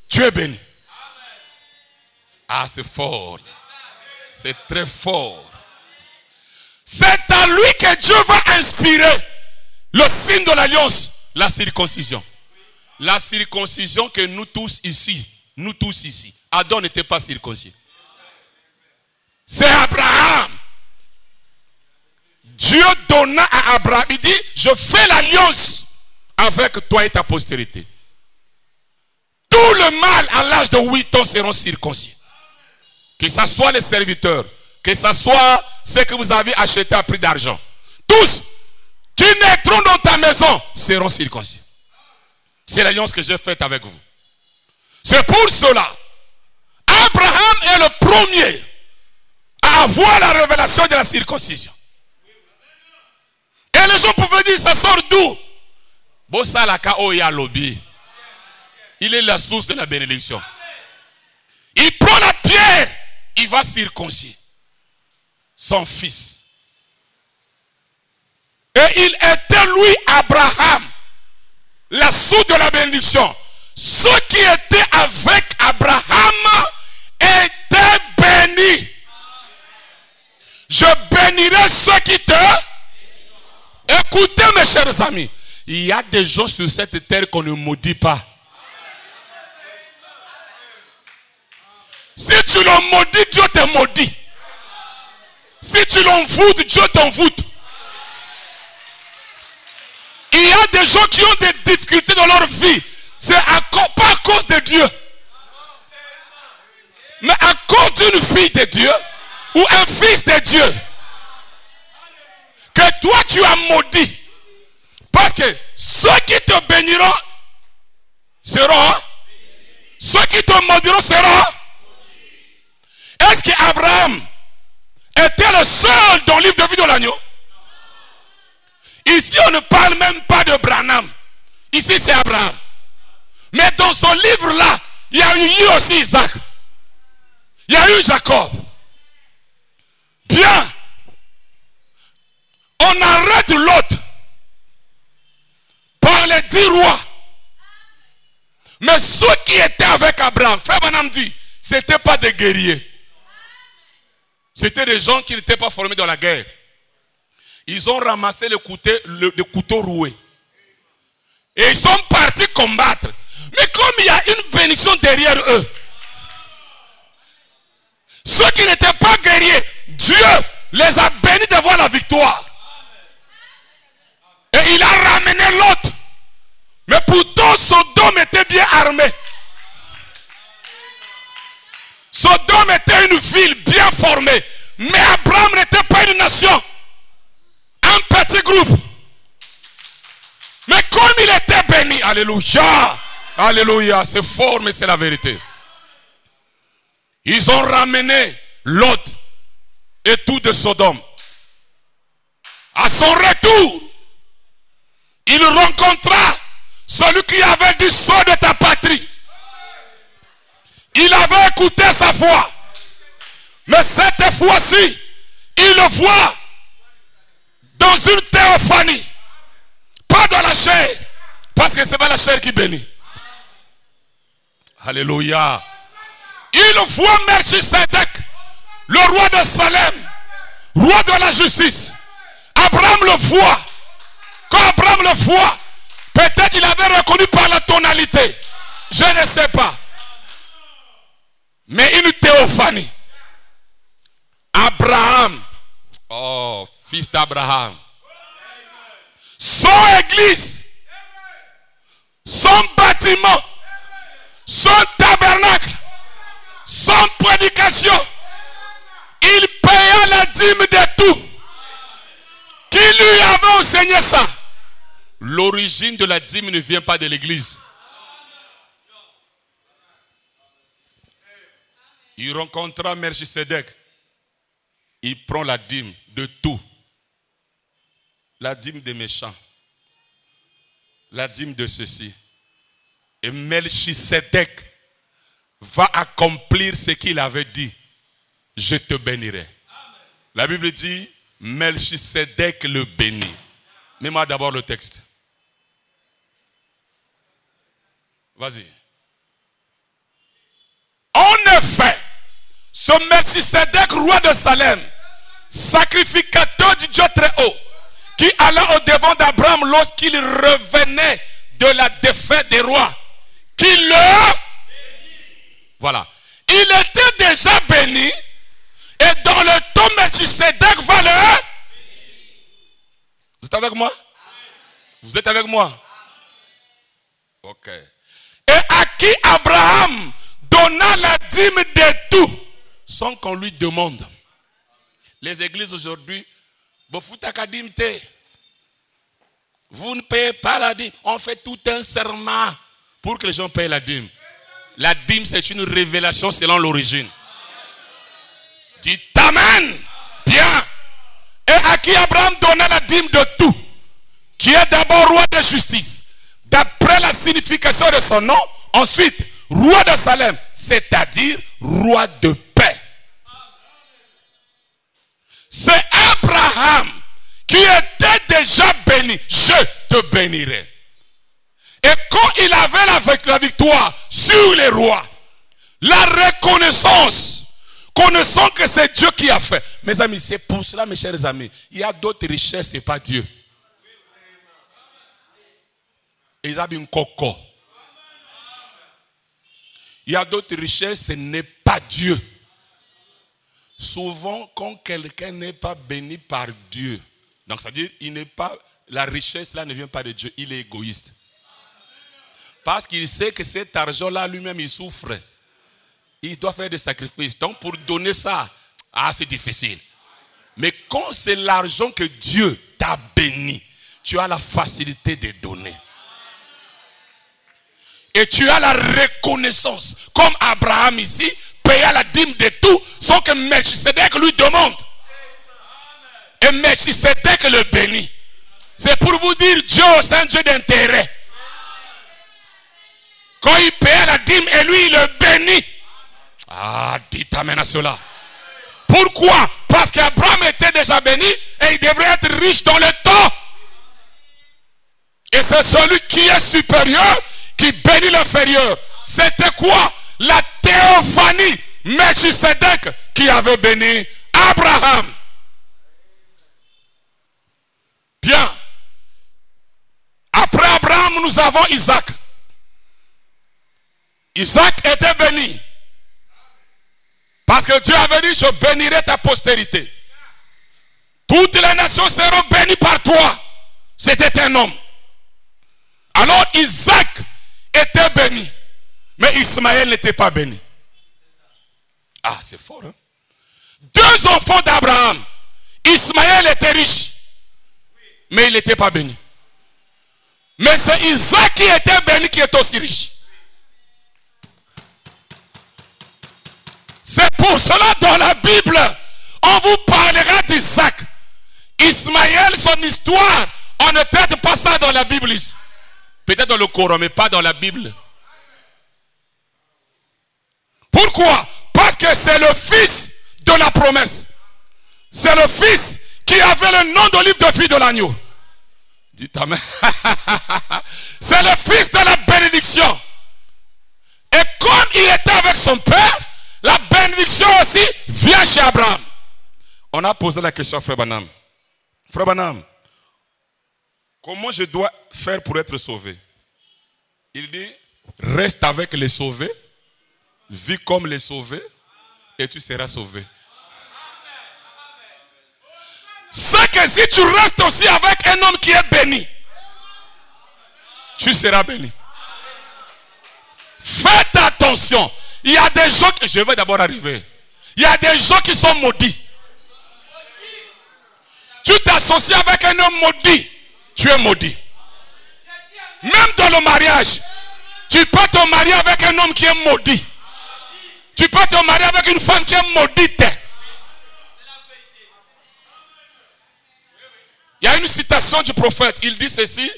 tu es béni. Ah, c'est fort. C'est très fort. C'est à lui que Dieu va inspirer le signe de l'alliance, la circoncision. La circoncision que nous tous ici, Adam n'était pas circoncis. C'est Abraham. Dieu donna à Abraham, il dit, je fais l'alliance avec toi et ta postérité. Tout le mâle à l'âge de 8 ans seront circoncis. Que ce soit les serviteurs, que ce soit ceux que vous avez achetés à prix d'argent. Tous qui naîtront dans ta maison seront circoncis. C'est l'alliance que j'ai faite avec vous. C'est pour cela, Abraham est le premier à avoir la révélation de la circoncision. Et les gens pouvaient dire, ça sort d'où? Il est la source de la bénédiction. Il prend la pierre, il va circoncire son fils. Et il était lui, Abraham, la source de la bénédiction. Ceux qui étaient avec Abraham étaient bénis. Je bénirai ceux qui te... Écoutez mes chers amis, il y a des gens sur cette terre qu'on ne maudit pas. Si tu le maudis, Dieu te maudit. Si tu l'envoûtes, Dieu t'envoûte. Il y a des gens qui ont des difficultés dans leur vie. C'est pas à cause de Dieu, mais à cause d'une fille de Dieu ou un fils de Dieu que toi tu as maudit. Parce que ceux qui te béniront seront, ceux qui te maudiront seront. Est-ce qu'Abraham était le seul dans le livre de vie de l'agneau? Ici on ne parle même pas de Branham. Ici c'est Abraham. Mais dans son livre là, il y a eu aussi Isaac. Il y a eu Jacob. Bien. On arrête l'autre par les 10 rois. Mais ceux qui étaient avec Abraham, Frère Branham dit, ce n'étaient pas des guerriers. C'était des gens qui n'étaient pas formés dans la guerre. Ils ont ramassé le couteau roué. Et ils sont partis combattre. Mais comme il y a une bénédiction derrière eux, ceux qui n'étaient pas guerriers, Dieu les a bénis de voir la victoire. Et il a ramené l'autre. Mais pourtant, Sodome était bien armé. Sodome était une ville bien formée. Mais Abraham n'était pas une nation. Un petit groupe. Mais comme il était béni, alléluia, alléluia, c'est fort mais c'est la vérité. Ils ont ramené Lot et tout de Sodome. À son retour, il rencontra celui qui avait dit sors de ta patrie. Il avait écouté sa voix. Mais cette fois-ci, il le voit dans une théophanie. Pas dans la chair. Parce que ce n'est pas la chair qui bénit. Alléluia. Il voit Melchisedec, le roi de Salem, roi de la justice. Abraham le voit. Quand Abraham le voit, peut-être qu'il avait reconnu par la tonalité. Je ne sais pas. Mais une théophanie. Abraham, oh, fils d'Abraham, son église, son bâtiment, son tabernacle, son prédication, il paya la dîme de tout. Qui lui avait enseigné ça? L'origine de la dîme ne vient pas de l'église. Il rencontra Melchisedec. Il prend la dîme de tout. La dîme des méchants. La dîme de ceci. Et Melchisedec va accomplir ce qu'il avait dit. Je te bénirai. La Bible dit, Melchisedec le bénit. Mets-moi d'abord le texte. Vas-y. En effet, Ce Melchisedec, roi de Salem, sacrificateur du Dieu très haut, qui alla au devant d'Abraham lorsqu'il revenait de la défaite des rois, qui le... Voilà. Il était déjà béni, et dans le temps, Melchisedec va le... Vous êtes avec moi? Vous êtes avec moi? Ok. Et à qui Abraham donna la dîme de tout, sans qu'on lui demande. Les églises aujourd'hui, vous ne payez pas la dîme. On fait tout un serment pour que les gens payent la dîme. La dîme, c'est une révélation selon l'origine. Dites Amen. Bien. Et à qui Abraham donna la dîme de tout, qui est d'abord roi de justice, d'après la signification de son nom, ensuite roi de Salem, c'est-à-dire roi de paix. C'est Abraham qui était déjà béni. Je te bénirai. Et quand il avait la victoire sur les rois, la reconnaissance, connaissant que c'est Dieu qui a fait. Mes amis, c'est pour cela, mes chers amis, il y a d'autres richesses, ce n'est pas Dieu. Il y a une coco. Il y a d'autres richesses, ce n'est pas Dieu. Souvent, quand quelqu'un n'est pas béni par Dieu, donc c'est-à-dire, il n'est pas, la richesse là ne vient pas de Dieu, il est égoïste. Parce qu'il sait que cet argent-là, lui-même, il souffre. Il doit faire des sacrifices. Donc, pour donner ça, c'est difficile. Mais quand c'est l'argent que Dieu t'a béni, tu as la facilité de donner. Et tu as la reconnaissance. Comme Abraham ici, paya la dîme de tout, sans que Melchisedec lui demande. Et Melchisedec le bénit. C'est pour vous dire, Dieu, c'est un Dieu d'intérêt. Quand il paya la dîme et lui, il le bénit. Dites amen à cela. Pourquoi? Parce qu'Abraham était déjà béni et il devrait être riche dans le temps. Et c'est celui qui est supérieur qui bénit l'inférieur. C'était quoi? La théophanie. Melchisedec qui avait béni Abraham. Bien. Après Abraham, nous avons Isaac. Isaac était béni. Parce que Dieu avait dit, je bénirai ta postérité. Toutes les nations seront bénies par toi. C'était un homme. Alors Isaac était béni. Mais Ismaël n'était pas béni. C'est fort, hein? Deux enfants d'Abraham. Ismaël était riche. Mais il n'était pas béni. Mais c'est Isaac qui était béni qui est aussi riche. C'est pour cela dans la Bible, on vous parlera d'Isaac. Ismaël, son histoire, on ne traite pas ça dans la Bible. Peut-être dans le Coran, mais pas dans la Bible. Pourquoi? Parce que c'est le fils de la promesse. C'est le fils qui avait le nom d'olive de fille de l'agneau. Dites amen. C'est le fils de la bénédiction. Et comme il était avec son père, la bénédiction aussi vient chez Abraham. On a posé la question à Frère Branham. Frère Branham, comment je dois faire pour être sauvé? Il dit, reste avec les sauvés, vis comme les sauvés, et tu seras sauvé. C'est que si tu restes aussi avec un homme qui est béni, tu seras béni. Faites attention. Il y a des gens, je vais d'abord arriver. Il y a des gens qui sont maudits. Tu t'associes avec un homme maudit, tu es maudit. Même dans le mariage, tu peux te marier avec un homme qui est maudit. Tu peux te marier avec une femme qui est maudite. Il y a une citation du prophète, il dit ceci.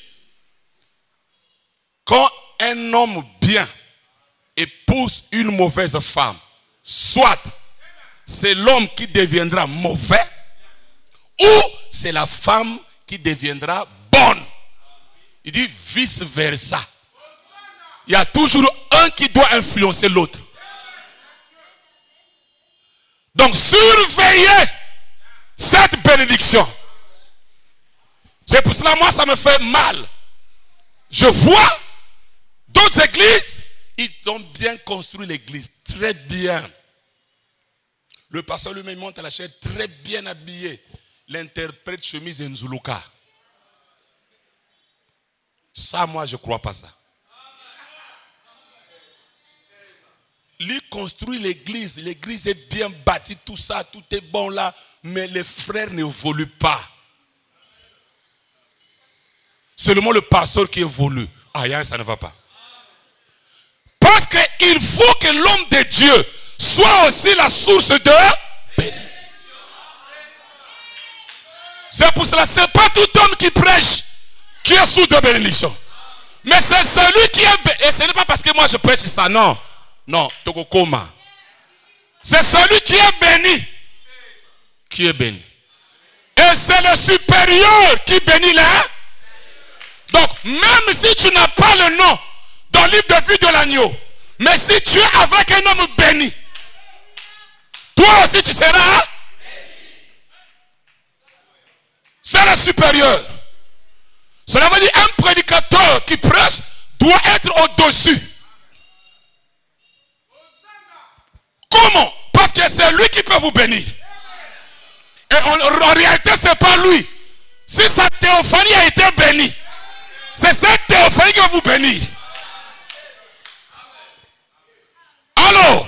Quand un homme bien épouse une mauvaise femme, soit c'est l'homme qui deviendra mauvais, ou c'est la femme qui deviendra bonne. Il dit vice versa. Il y a toujours un qui doit influencer l'autre. Donc surveillez cette bénédiction. C'est pour cela, moi, ça me fait mal. Je vois d'autres églises, ils ont bien construit l'église, très bien. Le pasteur lui-même monte à la chair, très bien habillé. L'interprète chemise et Nzuluka. Ça, moi, je ne crois pas ça. Lui construit l'église est bien bâtie, tout ça, tout est bon là, mais les frères n'évoluent pas. Seulement le pasteur qui évolue. Ah, ça ne va pas. Parce qu'il faut que l'homme de Dieu soit aussi la source de bénédiction. C'est pour cela, ce n'est pas tout homme qui prêche qui est source de bénédiction. Mais c'est celui qui est... Et ce n'est pas parce que moi je prêche ça, non. Non, Tokokoma. C'est celui qui est béni. Qui est béni. Et c'est le supérieur qui bénit là. Donc, même si tu n'as pas le nom dans le livre de vie de l'agneau, mais si tu es avec un homme béni, toi aussi tu seras béni. C'est le supérieur. Cela veut dire un prédicateur qui prêche doit être au-dessus. Comment? Parce que c'est lui qui peut vous bénir. Et en réalité, ce n'est pas lui. Si sa théophanie a été bénie, c'est cette théophanie qui va vous bénir. Alors,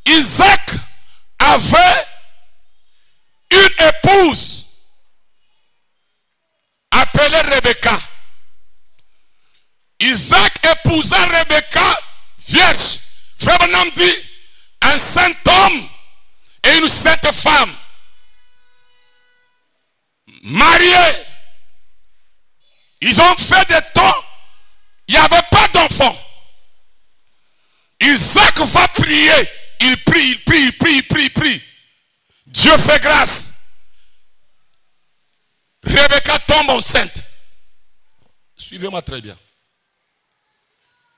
Isaac avait une épouse appelée Rebecca. Isaac épousa Rebecca, vierge. Frère Branham dit, un saint homme et une sainte femme, mariés. Ils ont fait des temps, il n'y avait pas d'enfants. Isaac va prier. Il prie. Dieu fait grâce. Rebecca tombe enceinte. Suivez-moi très bien.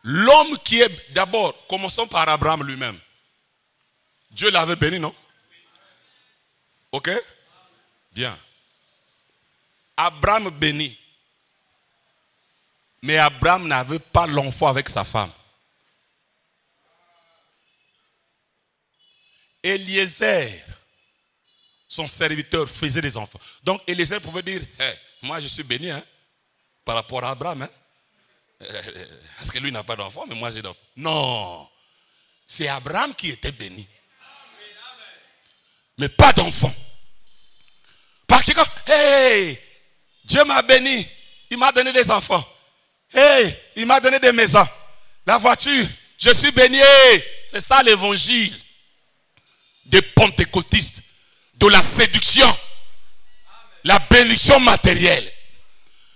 L'homme qui est... D'abord, commençons par Abraham lui-même. Dieu l'avait béni, non? Ok? Bien. Abraham béni. Mais Abraham n'avait pas l'enfant avec sa femme. Eliezer, son serviteur, faisait des enfants. Donc Eliezer pouvait dire, hey, moi je suis béni par rapport à Abraham. Parce que lui n'a pas d'enfant, mais moi j'ai d'enfants. Non, c'est Abraham qui était béni. Mais pas d'enfant. Parce que quand, hey, Dieu m'a béni, il m'a donné des enfants. Hey, il m'a donné des maisons, la voiture, je suis béni. C'est ça l'évangile des pentecôtistes, de la séduction, la bénédiction matérielle.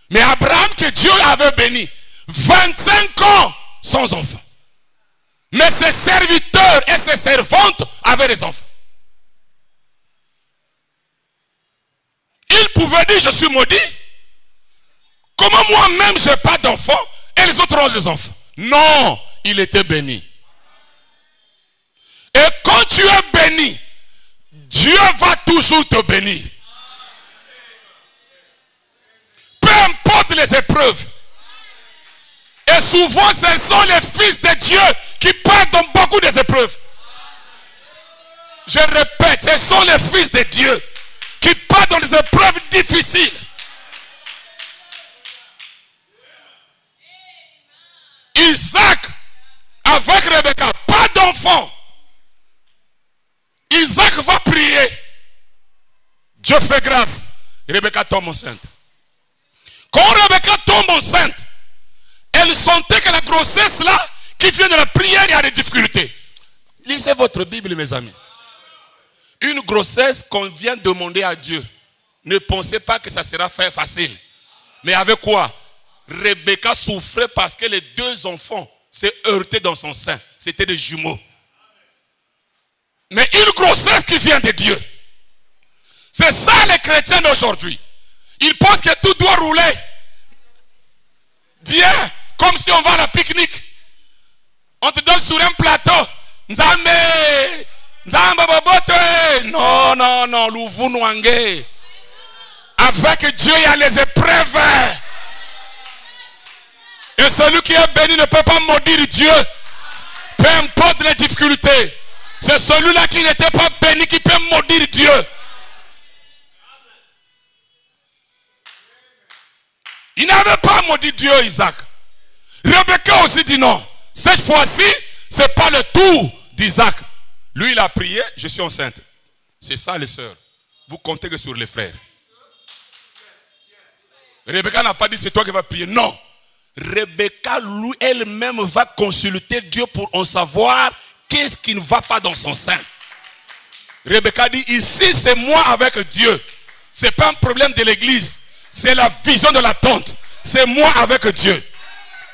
Mais Abraham, que Dieu avait béni, 25 ans sans enfant. Mais ses serviteurs et ses servantes avaient des enfants. Il pouvait dire, je suis maudit. Comment moi-même je n'ai pas d'enfants et les autres ont des enfants? Non, il était béni. Et quand tu es béni, Dieu va toujours te bénir. Peu importe les épreuves. Et souvent, ce sont les fils de Dieu qui passent dans beaucoup des épreuves. Je répète, ce sont les fils de Dieu qui passent dans des épreuves difficiles. Isaac, avec Rebecca, pas d'enfant. Isaac va prier. Dieu fait grâce. Rebecca tombe enceinte. Quand Rebecca tombe enceinte, elle sentait que la grossesse là, qui vient de la prière, il y a des difficultés. Lisez votre Bible, mes amis. Une grossesse qu'on vient demander à Dieu. Ne pensez pas que ça sera fait facile. Mais avec quoi? Rebecca souffrait parce que les deux enfants s'est heurté dans son sein. C'était des jumeaux. Mais une grossesse qui vient de Dieu. C'est ça les chrétiens d'aujourd'hui. Ils pensent que tout doit rouler bien, comme si on va à la pique-nique. On te donne sur un plateau. Nzambe, Nzambe bobote, Non, non, non, l'ouvou nouangé. Avec Dieu, il y a les épreuves. Et celui qui est béni ne peut pas maudire Dieu. Peu importe les difficultés. C'est celui-là qui n'était pas béni qui peut maudire Dieu. Il n'avait pas maudit Dieu, Isaac. Rebecca aussi dit non. Cette fois-ci, ce n'est pas le tour d'Isaac. Lui, il a prié, je suis enceinte. C'est ça, les sœurs. Vous comptez que sur les frères. Rebecca n'a pas dit c'est toi qui vas prier. Non. Rebecca, lui, elle-même va consulter Dieu pour en savoir qu'est-ce qui ne va pas dans son sein. Rebecca dit, ici c'est moi avec Dieu. Ce n'est pas un problème de l'église. C'est la vision de la tente. C'est moi avec Dieu.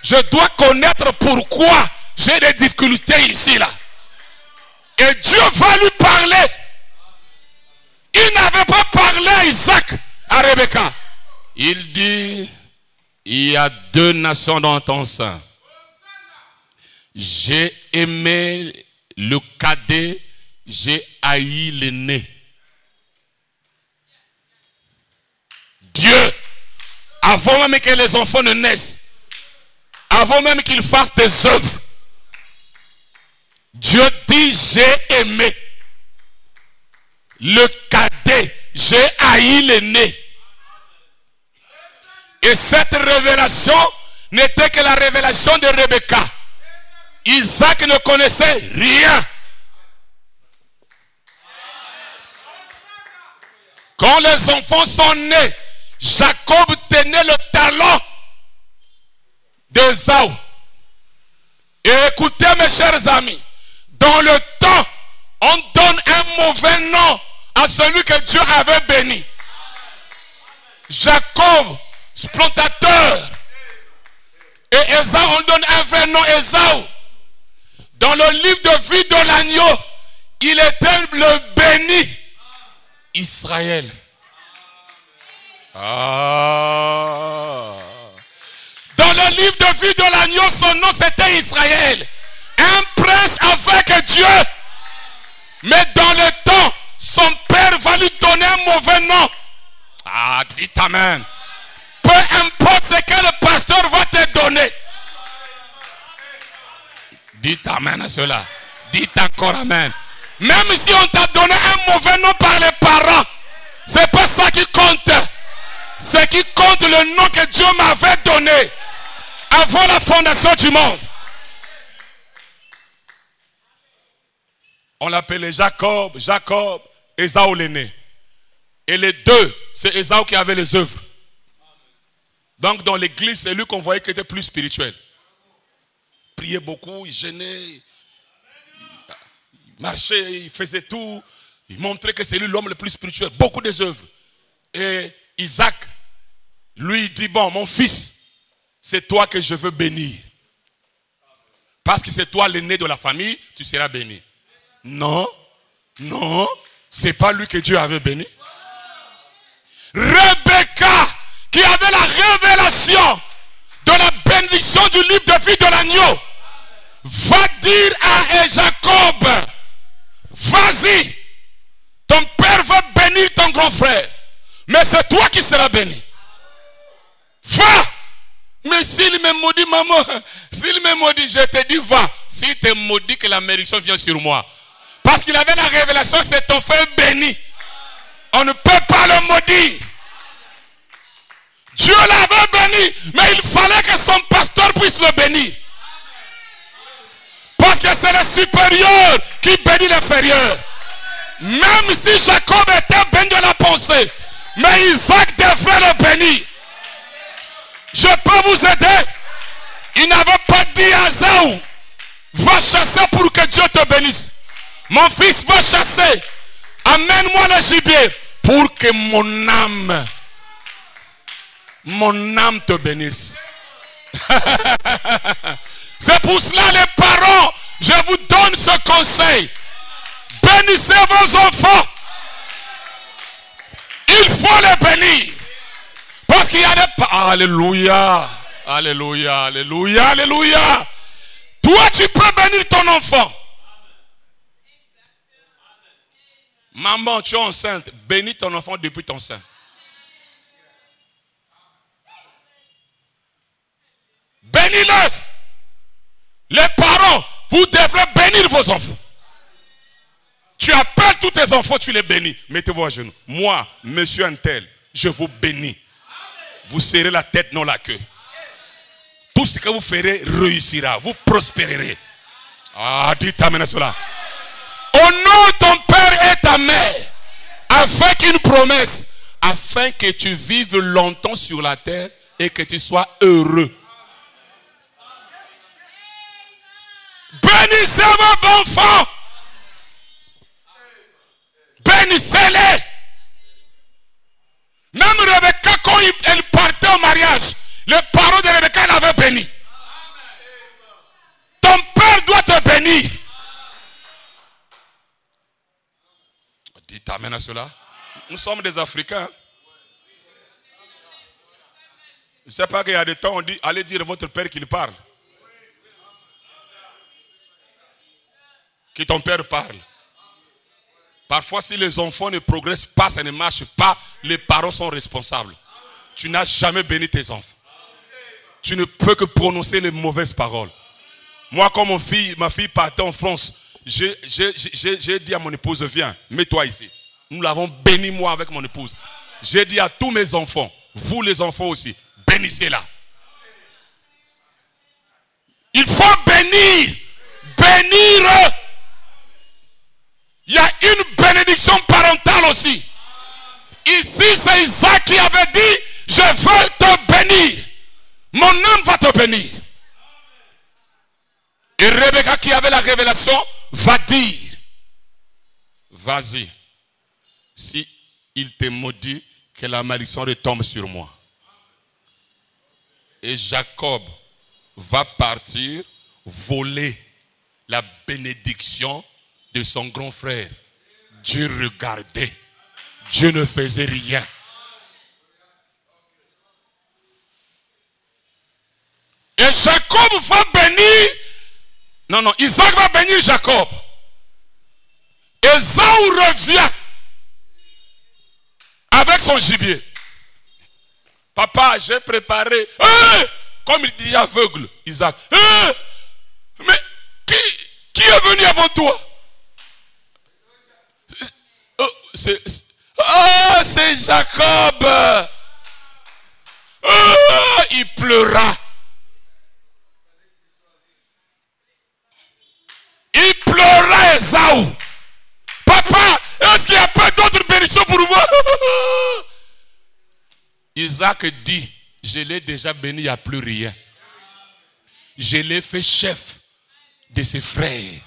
Je dois connaître pourquoi j'ai des difficultés ici, là. Et Dieu va lui parler. Il n'avait pas parlé à Isaac, à Rebecca. Il dit, il y a 2 nations dans ton sein. J'ai aimé le cadet, j'ai haï l'aîné. Dieu, avant même que les enfants ne naissent, avant même qu'ils fassent des œuvres, Dieu dit, j'ai aimé le cadet, j'ai haï l'aîné. Et cette révélation n'était que la révélation de Rebecca. Isaac ne connaissait rien. Quand les enfants sont nés, Jacob tenait le talon d'Ésaü. Et écoutez mes chers amis, dans le temps, on donne un mauvais nom à celui que Dieu avait béni. Jacob, exploitateur. Et Ésaü, on donne un vrai nom, Ésaü. Dans le livre de vie de l'agneau, il était le béni. Israël. Ah. Dans le livre de vie de l'agneau, son nom c'était Israël. Un prince avec Dieu. Mais dans le temps, son père va lui donner un mauvais nom. Ah, dites amen. Peu importe ce que le pasteur va te donner. Dites amen à cela. Dites encore amen. Même si on t'a donné un mauvais nom par les parents, c'est pas ça qui compte. Ce qui compte, le nom que Dieu m'avait donné avant la fondation du monde. On l'appelait Jacob, Ésaü l'aîné. Et les deux, c'est Ésaü qui avait les œuvres. Donc dans l'église, c'est lui qu'on voyait qui était plus spirituel. Il priait beaucoup, il jeûnait, il marchait, il faisait tout. Il montrait que c'est lui l'homme le plus spirituel. Beaucoup des œuvres. Et Isaac, lui, dit, bon, mon fils, c'est toi que je veux bénir. Parce que c'est toi l'aîné de la famille, tu seras béni. Non, non, c'est pas lui que Dieu avait béni. Rebecca, qui avait la révélation de la bénédiction du livre de vie de l'agneau, va dire à Jacob, vas-y, ton père va bénir ton grand frère, mais c'est toi qui seras béni. Va. Mais s'il me maudit, maman, s'il me maudit, je te dis, va. S'il te maudit, que la malédiction vient sur moi. Parce qu'il avait la révélation, c'est ton frère béni. On ne peut pas le maudire. Dieu l'avait béni, mais il fallait que son pasteur puisse le bénir. Parce que c'est le supérieur qui bénit l'inférieur. Même si Jacob était béni de la pensée, mais Isaac devrait le bénir. Je peux vous aider. Il n'avait pas dit à Ésaü, va chasser pour que Dieu te bénisse. Mon fils va chasser. Amène-moi le gibier pour que mon âme te bénisse. C'est pour cela les parents, je vous donne ce conseil. Bénissez vos enfants. Il faut les bénir. Parce qu'il y a des... Alléluia. Alléluia. Alléluia. Alléluia. Toi tu peux bénir ton enfant. Maman, tu es enceinte. Bénis ton enfant depuis ton sein. Bénis-le. Les parents, vous devrez bénir vos enfants. Tu appelles tous tes enfants, tu les bénis. Mettez-vous à genoux. Moi, monsieur Antel, je vous bénis. Vous serrez la tête, non la queue. Tout ce que vous ferez réussira. Vous prospérerez. Ah, dites amen à cela. Honore ton père et ta mère. Afin qu'une promesse. Afin que tu vives longtemps sur la terre et que tu sois heureux. Bénissez vos enfants. Bénissez-les. Même Rebecca, quand elle partait au mariage, les parents de Rebecca l'avaient béni. Ton père doit te bénir. Dites amen à cela. Nous sommes des Africains. Je ne sais pas qu'il y a des temps on dit, allez dire à votre père qu'il parle. Que ton père parle. Parfois, si les enfants ne progressent pas, ça ne marche pas, les parents sont responsables. Tu n'as jamais béni tes enfants. Tu ne peux que prononcer les mauvaises paroles. Moi, quand ma fille partait en France, j'ai dit à mon épouse, viens, mets-toi ici. Nous l'avons béni, moi, avec mon épouse. J'ai dit à tous mes enfants, vous les enfants aussi, bénissez-la. Il faut bénir. Bénir. Il y a une bénédiction parentale aussi. Ici, c'est Isaac qui avait dit, je veux te bénir. Mon âme va te bénir. Et Rebecca qui avait la révélation va dire, vas-y, si il te maudit, que la malédiction retombe sur moi. Et Jacob va partir voler la bénédiction de son grand frère. Dieu regardait. Dieu ne faisait rien. Et Jacob va bénir. Non, Isaac va bénir Jacob. Ésaü revient avec son gibier. Papa, j'ai préparé. Comme il dit aveugle, Isaac. Mais qui est venu avant toi? C'est Jacob. Il pleura. Il pleura, Ésaü. Papa, est-ce qu'il n'y a pas d'autres bénédictions pour moi? Isaac dit, je l'ai déjà béni, il n'y a plus rien. Je l'ai fait chef de ses frères.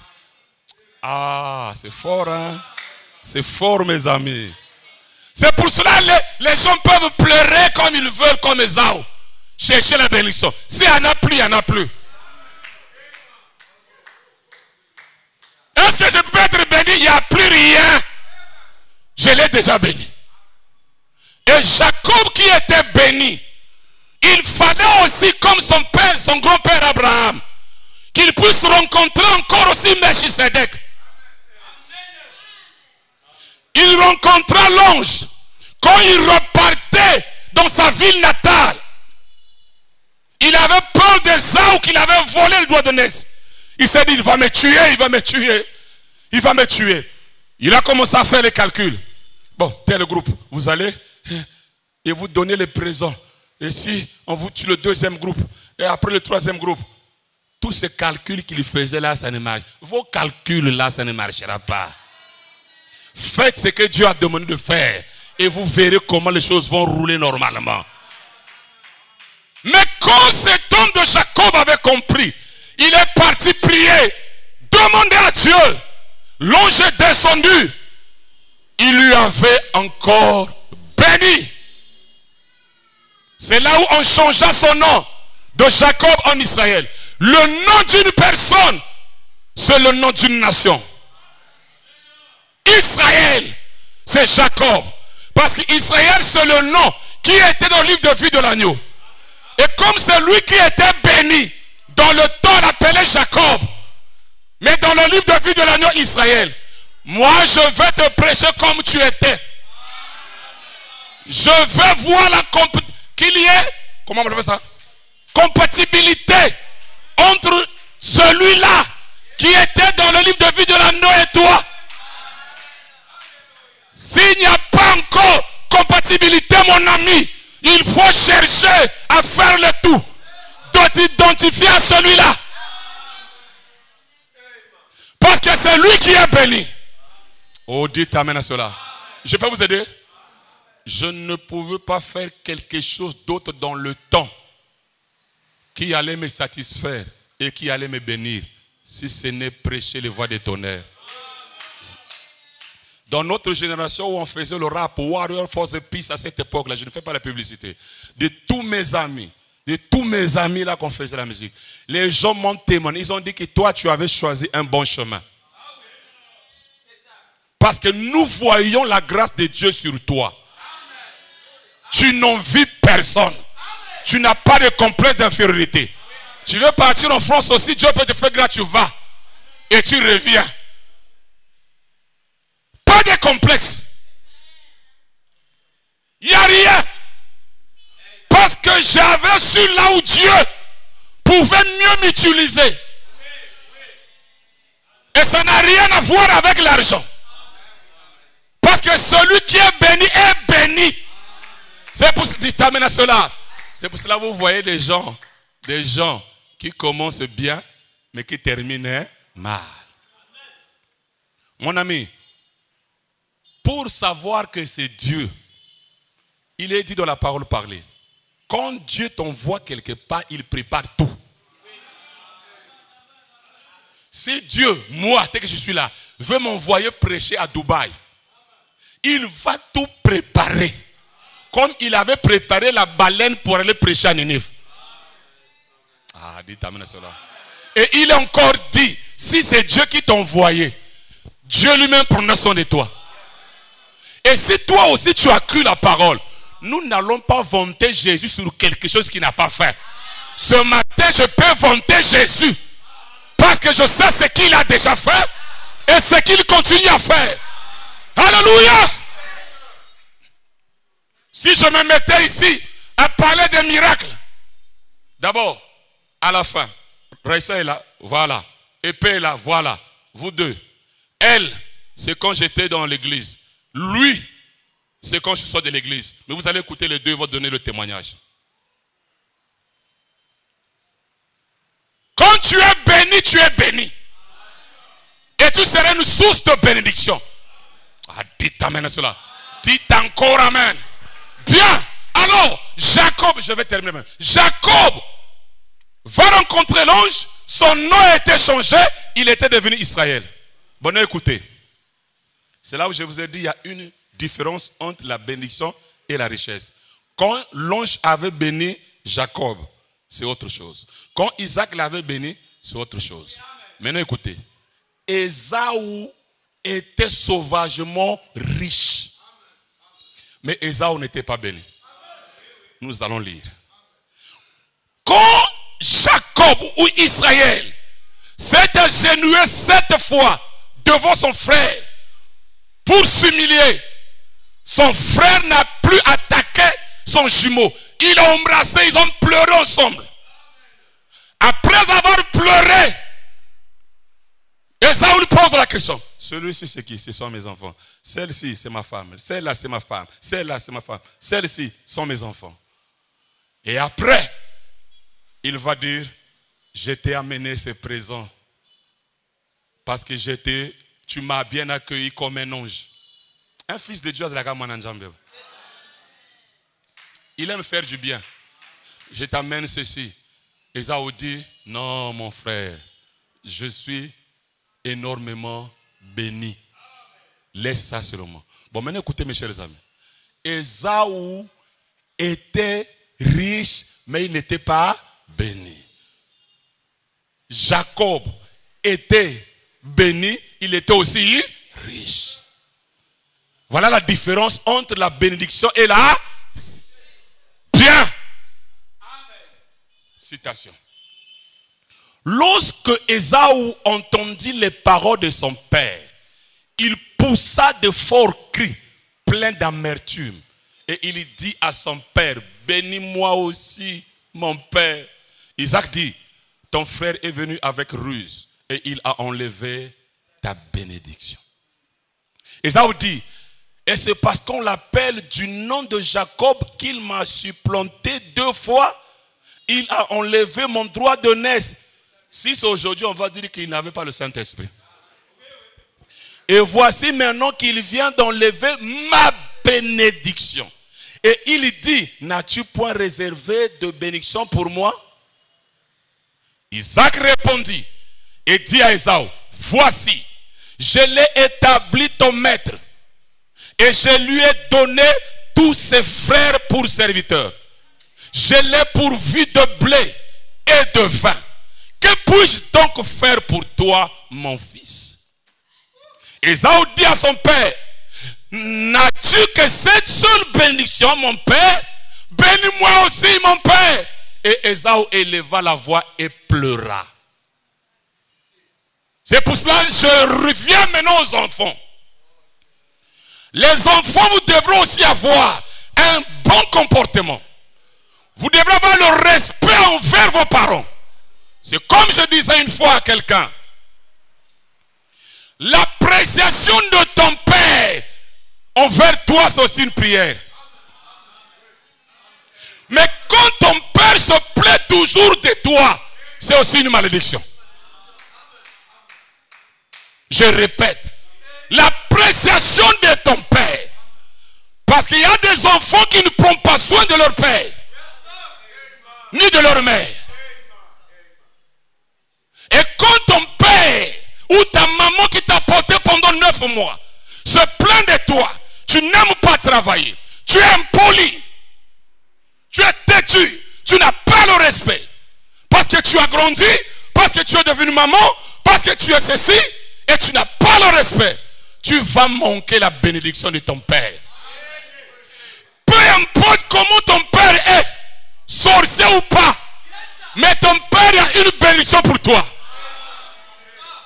Ah, c'est fort, hein? C'est fort, mes amis. C'est pour cela que les gens peuvent pleurer comme ils veulent, comme Ésaü. Chercher la bénédiction. S'il n'y en a plus, il n'y en a plus. Est-ce que je peux être béni? Il n'y a plus rien. Je l'ai déjà béni. Et Jacob qui était béni, il fallait aussi, comme son père, son grand-père Abraham, qu'il puisse rencontrer encore aussi Melchisedec. Il rencontra l'ange quand il repartait dans sa ville natale. Il avait peur d'Ésaü qu'il avait volé le doigt de Ness. Il s'est dit, il va me tuer, il va me tuer. Il va me tuer. Il a commencé à faire les calculs. Bon, tel groupe, vous allez et vous donnez les présents. Et si on vous tue le deuxième groupe, et après le troisième groupe, tous ces calculs qu'il faisait là, ça ne marche. Vos calculs là, ça ne marchera pas. Faites ce que Dieu a demandé de faire et vous verrez comment les choses vont rouler normalement. Mais quand cet homme de Jacob avait compris, il est parti prier, demander à Dieu. L'ange est descendu. Il lui avait encore béni. C'est là où on changea son nom de Jacob en Israël. Le nom d'une personne, c'est le nom d'une nation. Israël, c'est Jacob. Parce qu'Israël, c'est le nom qui était dans le livre de vie de l'agneau. Et comme c'est lui qui était béni, dans le temps on l'appelait Jacob. Mais dans le livre de vie de l'agneau Israël, Moi, je vais te prêcher comme tu étais. Je veux voir qu'il y ait, comment on appelle ça? Compatibilité entre celui-là qui était dans le livre de vie de l'agneau et toi. S'il n'y a pas encore compatibilité, mon ami, il faut chercher à faire le tout, de t'identifier à celui-là. Parce que c'est lui qui est béni. Oh, dites amen à cela. Je peux vous aider? Je ne pouvais pas faire quelque chose d'autre dans le temps qui allait me satisfaire et qui allait me bénir, si ce n'est prêcher les voix des tonnerres. Dans notre génération où on faisait le rap Warrior for the Peace à cette époque-là, je ne fais pas la publicité, de tous mes amis là qu'on faisait la musique, les gens m'ont témoigné, ils ont dit que toi tu avais choisi un bon chemin. Parce que nous voyons la grâce de Dieu sur toi. Tu n'envies personne. Tu n'as pas de complexe d'infériorité. Tu veux partir en France aussi, Dieu peut te faire grâce, tu vas. Et tu reviens. Pas de complexe. Il n'y a rien. Parce que j'avais su là où Dieu pouvait mieux m'utiliser. Et ça n'a rien à voir avec l'argent. Parce que celui qui est béni est béni. C'est pour cela. C'est pour cela que vous voyez des gens qui commencent bien, mais qui terminent mal. Mon ami, pour savoir que c'est Dieu, il est dit dans la parole parlée, quand Dieu t'envoie quelque part, il prépare tout. Si Dieu, moi, dès que je suis là, veut m'envoyer prêcher à Dubaï, il va tout préparer. Comme il avait préparé la baleine pour aller prêcher à Ninive. Ah, dites amen à cela. Et il a encore dit, si c'est Dieu qui t'a envoyé, Dieu lui-même prendra soin de toi. Et si toi aussi tu as cru la parole, nous n'allons pas vanter Jésus sur quelque chose qu'il n'a pas fait. Ce matin, je peux vanter Jésus. Parce que je sais ce qu'il a déjà fait et ce qu'il continue à faire. Alléluia! Si je me mettais ici à parler des miracles, d'abord, à la fin, Raissa est là, voilà. Épée est là, voilà. Vous deux. Elle, c'est quand j'étais dans l'église. Lui, c'est quand je sors de l'église. Mais vous allez écouter les deux, ils vont donner le témoignage. Quand tu es béni, tu es béni. Et tu seras une source de bénédiction. Ah, dites amen à cela. Dites encore amen. Bien. Alors, Jacob, je vais terminer même. Jacob va rencontrer l'ange. Son nom a été changé. Il était devenu Israël. Bon, écoutez. C'est là où je vous ai dit, il y a une différence entre la bénédiction et la richesse. Quand l'ange avait béni Jacob, c'est autre chose. Quand Isaac l'avait béni, c'est autre chose. Maintenant, écoutez. Ésaü était sauvagement riche. Mais Ésaü n'était pas béni. Nous allons lire. Quand Jacob ou Israël s'est agenouillé 7 fois devant son frère pour s'humilier, son frère n'a plus attaqué son jumeau. Ils l'ont embrassé, ils ont pleuré ensemble. Après avoir pleuré, Ésaü lui pose la question. Celui-ci c'est qui? Ce sont mes enfants. Celle-ci c'est ma femme. Celle-là c'est ma femme. Celle-là c'est ma femme. Celle-ci sont mes enfants. Et après, il va dire, je t'ai amené ces présents. Parce que tu m'as bien accueilli comme un ange. Un fils de Dieu a la gamme. Il aime faire du bien. Je t'amène ceci. Ésaü dit, non mon frère, je suis énormément béni. Laisse ça seulement. Bon, maintenant écoutez mes chers amis. Ésaü était riche, mais il n'était pas béni. Jacob était béni, il était aussi riche. Voilà la différence entre la bénédiction et la... Bien. Citation. Lorsque Ésaü entendit les paroles de son père, il poussa de forts cris, pleins d'amertume. Et il dit à son père, bénis-moi aussi, mon père. Isaac dit, ton frère est venu avec ruse et il a enlevé ta bénédiction. Ésaü dit, et c'est parce qu'on l'appelle du nom de Jacob qu'il m'a supplanté 2 fois. Il a enlevé mon droit de naissance. Si c'est aujourd'hui, on va dire qu'il n'avait pas le Saint-Esprit. Et voici maintenant qu'il vient d'enlever ma bénédiction. Et il dit, n'as-tu point réservé de bénédiction pour moi? Isaac répondit et dit à Ésaü, voici, je l'ai établi ton maître et je lui ai donné tous ses frères pour serviteurs. Je l'ai pourvu de blé et de vin. Que puis-je donc faire pour toi, mon fils? Ésaü dit à son père, n'as-tu que cette seule bénédiction, mon père? Bénis-moi aussi, mon père. Et Ésaü éleva la voix et pleura. C'est pour cela que je reviens maintenant aux enfants. Les enfants, vous devrez aussi avoir un bon comportement. Vous devrez avoir le respect envers vos parents. C'est comme je disais une fois à quelqu'un. L'appréciation de ton père envers toi, c'est aussi une prière. Mais quand ton père se plaît toujours de toi, c'est aussi une malédiction. Je répète, l'appréciation de ton père. Parce qu'il y a des enfants qui ne prennent pas soin de leur père, ni de leur mère. Et quand ton père ou ta maman qui t'a porté pendant 9 mois se plaint de toi, tu n'aimes pas travailler, tu es impoli, tu es têtu, tu n'as pas le respect. Parce que tu as grandi, parce que tu es devenu maman, parce que tu es ceci, et tu n'as pas le respect. Tu vas manquer la bénédiction de ton père. Peu importe comment ton père est, sorcier ou pas, mais ton père a une bénédiction pour toi.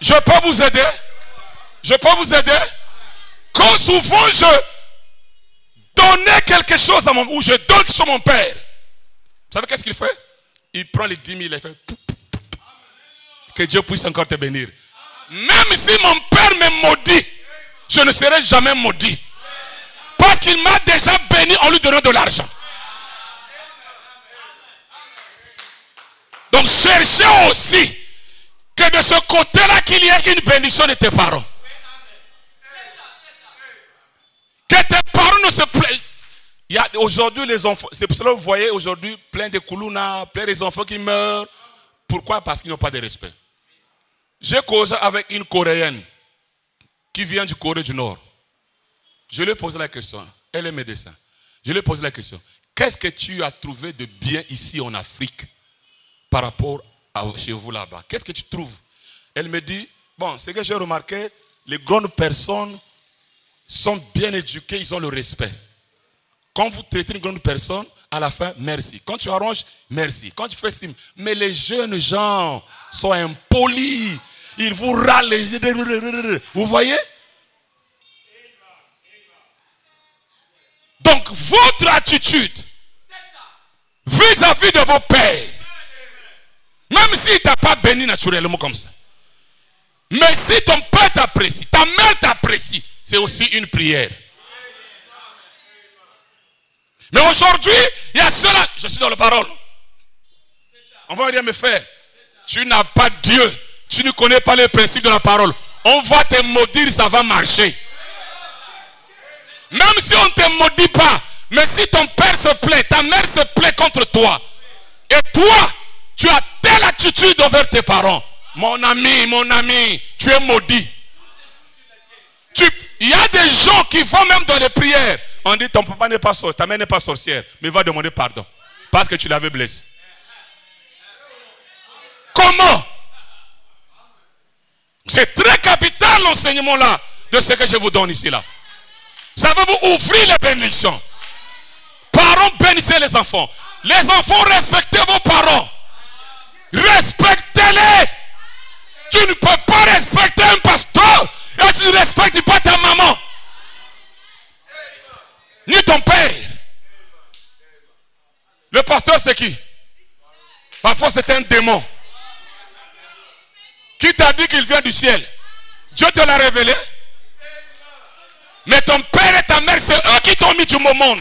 Je peux vous aider? Je peux vous aider? Quand souvent je donnais quelque chose à ou je donne quelque chose à mon père, vous savez qu'est-ce qu'il fait? Il prend les 10 000 et fait que Dieu puisse encore te bénir. Même si mon père me maudit, je ne serai jamais maudit. Parce qu'il m'a déjà béni en lui donnant de l'argent. Donc cherchez aussi que de ce côté-là qu'il y ait une bénédiction de tes parents. Que tes parents ne se plaignent. Il y a aujourd'hui les enfants, c'est pour cela que vous voyez aujourd'hui plein de koulouna, plein des enfants qui meurent. Pourquoi? Parce qu'ils n'ont pas de respect. J'ai causé avec une Coréenne qui vient du Corée du Nord. Je lui ai posé la question, elle est médecin. Je lui ai posé la question, qu'est-ce que tu as trouvé de bien ici en Afrique par rapport à chez vous là-bas? Qu'est-ce que tu trouves? Elle me dit, bon, ce que j'ai remarqué, les grandes personnes sont bien éduquées, ils ont le respect. Quand vous traitez une grande personne, à la fin, merci. Quand tu arranges, merci. Quand tu fais signe, mais les jeunes gens sont impolis. Ils vous râlent. Vous voyez? Donc, votre attitude vis-à-vis de vos pères, même s'il ne t'a pas béni naturellement comme ça, mais si ton père t'apprécie, ta mère t'apprécie, c'est aussi une prière. Mais aujourd'hui, il y a cela. Je suis dans la parole. On va dire, mes frères, tu n'as pas Dieu. Tu ne connais pas les principes de la parole. On va te maudire, ça va marcher. Même si on ne te maudit pas, mais si ton père se plaît, ta mère se plaît contre toi, et toi, tu as telle attitude envers tes parents. Mon ami, tu es maudit. Il y a des gens qui vont même dans les prières. On dit ton papa n'est pas sorcier, ta mère n'est pas sorcière, mais va demander pardon parce que tu l'avais blessé. Comment? C'est très capital l'enseignement là de ce que je vous donne ici là. Savez-vous ouvrir les bénédictions? Parents, bénissez les enfants. Les enfants, respectez vos parents. Respectez-les. Tu ne peux pas respecter un pasteur et tu tu ne respectes pas ta maman, ni ton père. Le pasteur, c'est qui? Parfois, c'est un démon. Qui t'a dit qu'il vient du ciel? Dieu te l'a révélé. Mais ton père et ta mère, c'est eux qui t'ont mis du monde.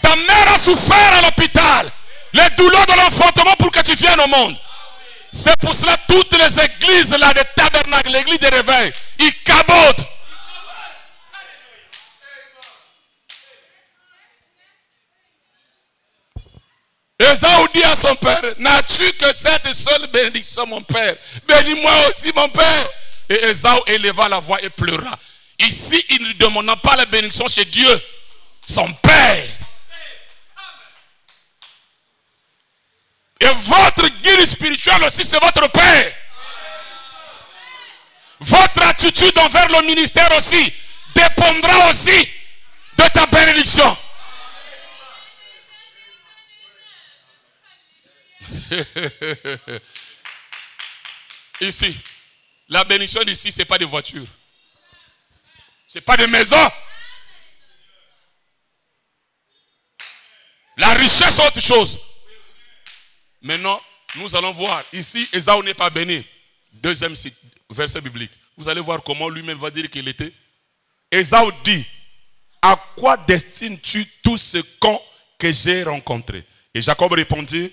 Ta mère a souffert à l'hôpital. Les douleurs de l'enfantement pour que tu viennes au monde. C'est pour cela toutes les églises là, des tabernacles, l'église des réveils, ils cabotent. Ésaü dit à son père, n'as-tu que cette seule bénédiction, mon père? Bénis-moi aussi, mon père. Et Ésaü éleva la voix et pleura. Ici, il ne demande pas la bénédiction chez Dieu, son père. Et votre guide spirituel aussi, c'est votre père. Votre attitude envers le ministère aussi dépendra aussi de ta bénédiction. Ici, la bénédiction d'ici, ce n'est pas des voitures. Ce n'est pas des maisons. La richesse, c'est autre chose. Maintenant, nous allons voir. Ici, Ésaü n'est pas béni. Deuxième verset biblique. Vous allez voir comment lui-même va dire qu'il était. Ésaü dit, à quoi destines-tu tout ce camp que j'ai rencontré? Et Jacob répondit,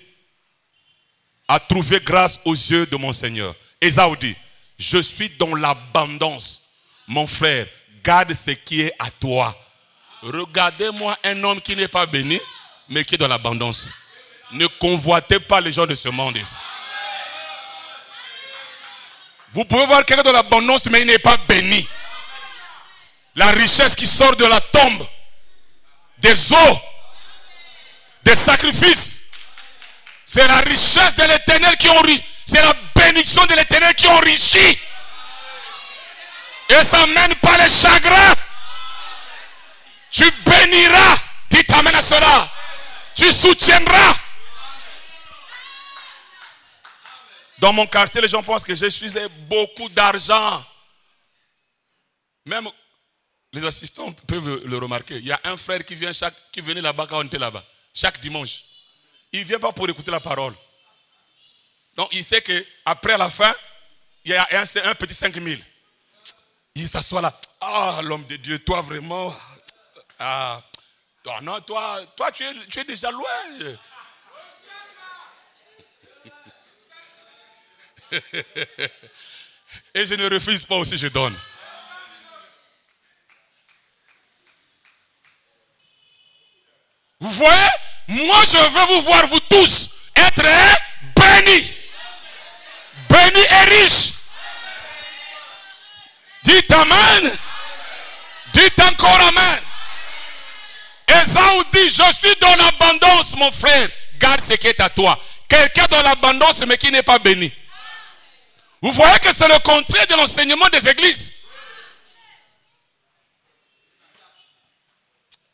à trouver grâce aux yeux de mon Seigneur. Ésaü dit, je suis dans l'abondance. Mon frère, garde ce qui est à toi. Regardez-moi un homme qui n'est pas béni, mais qui est dans l'abondance. Ne convoitez pas les gens de ce monde ici. Vous pouvez voir quelqu'un dans l'abondance, mais il n'est pas béni. La richesse qui sort de la tombe, des eaux, des sacrifices, c'est la richesse de l'Éternel qui enrichit. C'est la bénédiction de l'Éternel qui enrichit. Et ça mène pas les chagrins. Tu béniras. Tu t'amènes à cela. Tu soutiendras. Dans mon quartier, les gens pensent que je suis beaucoup d'argent. Même les assistants peuvent le remarquer. Il y a un frère qui venait là-bas quand on était là-bas. Chaque dimanche. Il ne vient pas pour écouter la parole. Donc il sait qu'après la fin, il y a un petit 5 000. Il s'assoit là. Ah, l'homme de Dieu, toi vraiment. Ah, toi, non, toi tu es déjà loin. Et je ne refuse pas aussi, je donne. Vous voyez, moi je veux vous voir, vous tous, être bénis. Bénis et riches. Dites amen. Dites encore amen. Ésaü dit, je suis dans l'abondance, mon frère. Garde ce qui est à toi. Quelqu'un dans l'abondance, mais qui n'est pas béni. Vous voyez que c'est le contraire de l'enseignement des églises.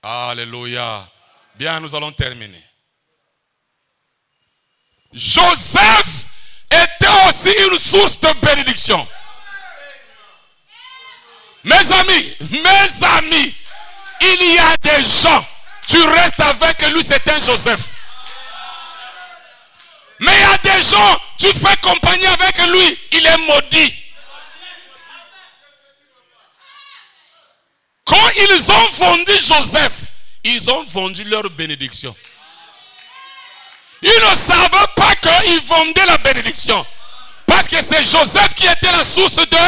Alléluia. Bien, nous allons terminer. Joseph était aussi une source de bénédiction. Mes amis, il y a des gens, tu restes avec lui, c'est un Joseph. Mais il y a des gens, tu fais compagnie avec lui, il est maudit. Quand ils ont vendu Joseph, ils ont vendu leur bénédiction. Ils ne savaient pas qu'ils vendaient la bénédiction. Parce que c'est Joseph qui était la source de...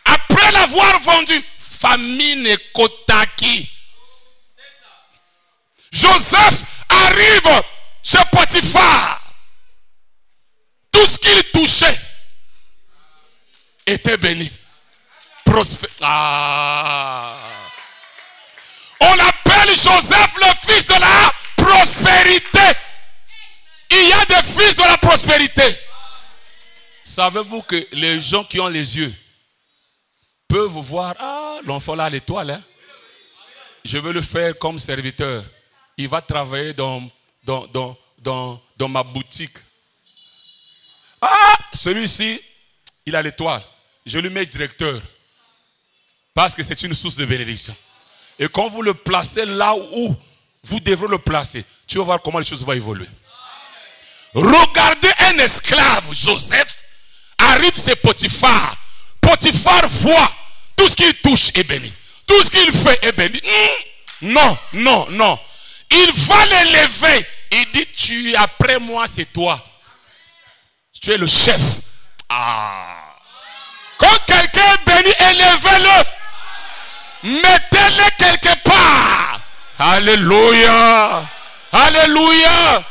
Après l'avoir vendu, famine et Kotaki. Joseph arrive chez Potiphar. Tout ce qu'il touchait était béni. On appelle Joseph le fils de la prospérité. Il y a des fils de la prospérité. Savez-vous que les gens qui ont les yeux peuvent voir, ah, l'enfant là à l'étoile, hein? Je veux le faire comme serviteur. Il va travailler dans ma boutique. Ah, celui-ci, il a l'étoile. je lui mets directeur. Parce que c'est une source de bénédiction. Et quand vous le placez là où vous devrez le placer, tu vas voir comment les choses vont évoluer. Regardez un esclave, Joseph, arrive chez Potiphar. Potiphar voit tout ce qu'il touche est béni. Tout ce qu'il fait est béni. Non, non, non. Il va l'élever. Il dit, tu es après moi, c'est toi. Tu es le chef. Ah. Quand quelqu'un est béni, élevez-le. Mettez-le quelque part. Alléluia. Alléluia.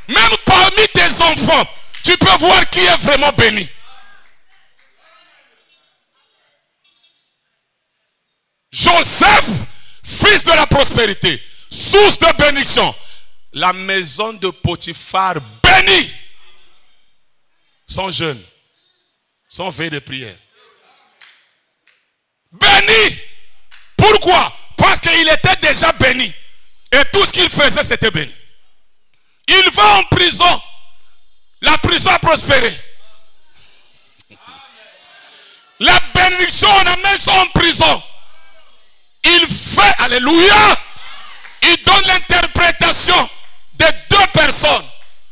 Même parmi tes enfants, tu peux voir qui est vraiment béni. Joseph, fils de la prospérité, source de bénédiction. La maison de Potiphar bénie. Sans jeûne, sans veille de prière. Béni. Pourquoi? Parce qu'il était déjà béni. Et tout ce qu'il faisait, c'était béni. Il va en prison. La prison a prospéré. La bénédiction, on amène ça en prison. Il fait, alléluia, il donne l'interprétation de deux personnes.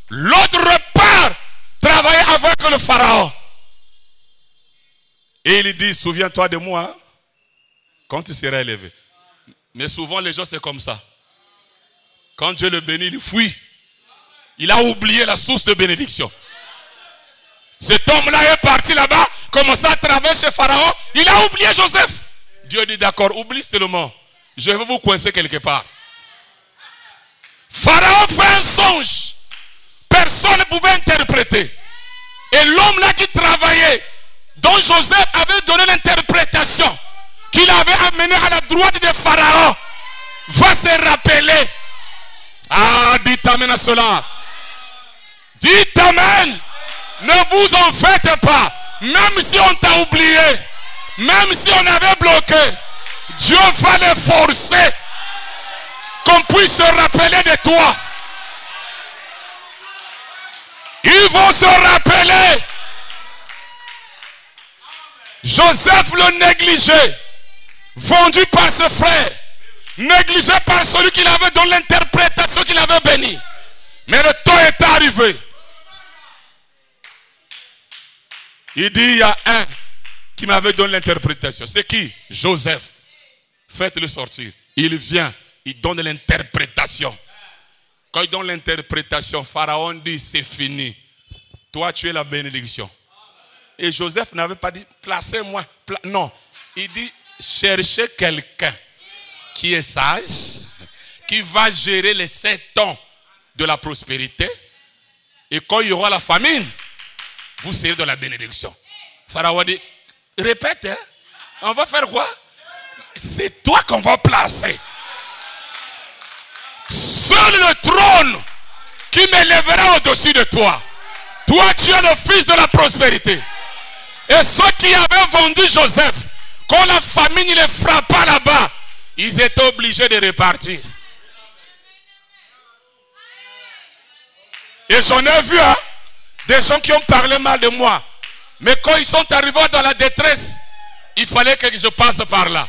L'autre repart travailler avec le pharaon. Et il dit, souviens-toi de moi, hein, quand tu seras élevé. Mais souvent les gens c'est comme ça. Quand Dieu le bénit, il fuit. Il a oublié la source de bénédiction. Cet homme-là est parti là-bas, commençait à travailler chez Pharaon. Il a oublié Joseph. Dieu dit d'accord, oublie seulement. Je vais vous coincer quelque part. Pharaon fait un songe. Personne ne pouvait interpréter. Et l'homme là qui travaillait, dont Joseph avait donné l'interprétation, qu'il avait amené à la droite de Pharaon, va se rappeler. Ah, dites amen à cela. Dites amen. Ne vous en faites pas. Même si on t'a oublié, même si on avait bloqué, Dieu va les forcer qu'on puisse se rappeler de toi. Ils vont se rappeler. Joseph le négligé, vendu par ses frères, négligé par celui qui avait donné l'interprétation qu'il avait béni. Mais le temps est arrivé. Il dit, il y a un qui m'avait donné l'interprétation. C'est qui? Joseph. Faites-le sortir. Il vient, il donne l'interprétation. Quand il donne l'interprétation, Pharaon dit, c'est fini. Toi, tu es la bénédiction. Et Joseph n'avait pas dit, placez-moi. Non. Il dit, cherchez quelqu'un qui est sage, qui va gérer les 7 ans de la prospérité. Et quand il y aura la famine, vous serez de la bénédiction. Pharaon dit, répète, hein? On va faire quoi? C'est toi qu'on va placer. Seul le trône qui m'élèvera au-dessus de toi. Toi, tu es le fils de la prospérité. Et ceux qui avaient vendu Joseph, quand la famine les frappa là-bas, ils étaient obligés de repartir. Et j'en ai vu, hein, des gens qui ont parlé mal de moi. Mais quand ils sont arrivés dans la détresse, il fallait que je passe par là.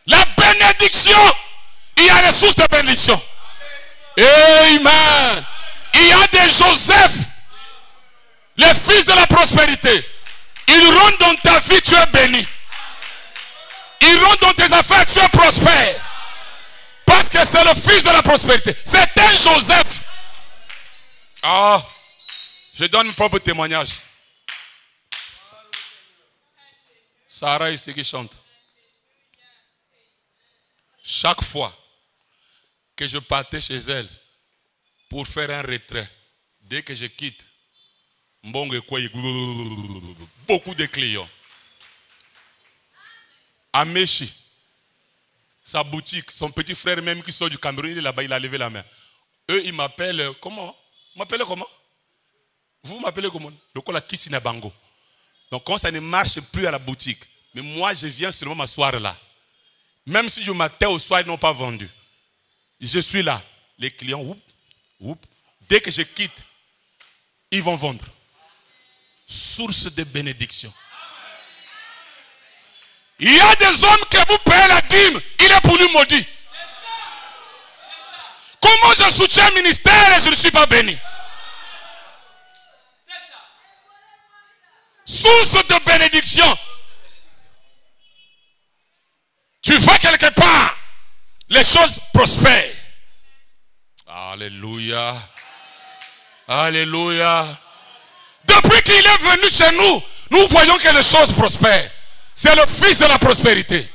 La bénédiction, il y a les sources de bénédiction. Amen. Il y a des Joseph, les fils de la prospérité. Ils rentrent dans ta vie, tu es béni. Ils rentrent dans tes affaires, tu es prospère. Parce que c'est le fils de la prospérité. C'est un Joseph. Ah, je donne mon propre témoignage. Sarah ici qui chante. Chaque fois que je partais chez elle pour faire un retrait, dès que je quitte, beaucoup de clients. Amechi, sa boutique, son petit frère même qui sort du Cameroun, il est là-bas, il a levé la main. Eux, ils m'appellent comment? Vous m'appelez comment? Vous m'appelez comment? Le col à Kisinabango. Donc quand ça ne marche plus à la boutique, mais moi je viens seulement m'asseoir là. Même si je matin au soir, ils n'ont pas vendu. Je suis là. Les clients, dès que je quitte, ils vont vendre. Source de bénédiction. Il y a des hommes que vous payez la dîme, il est pour lui maudit. Comment je soutiens un ministère et je ne suis pas béni? Source de bénédiction. Tu vas quelque part, les choses prospèrent. Alléluia. Alléluia. Depuis qu'il est venu chez nous, nous voyons que les choses prospèrent. C'est le fils de la prospérité.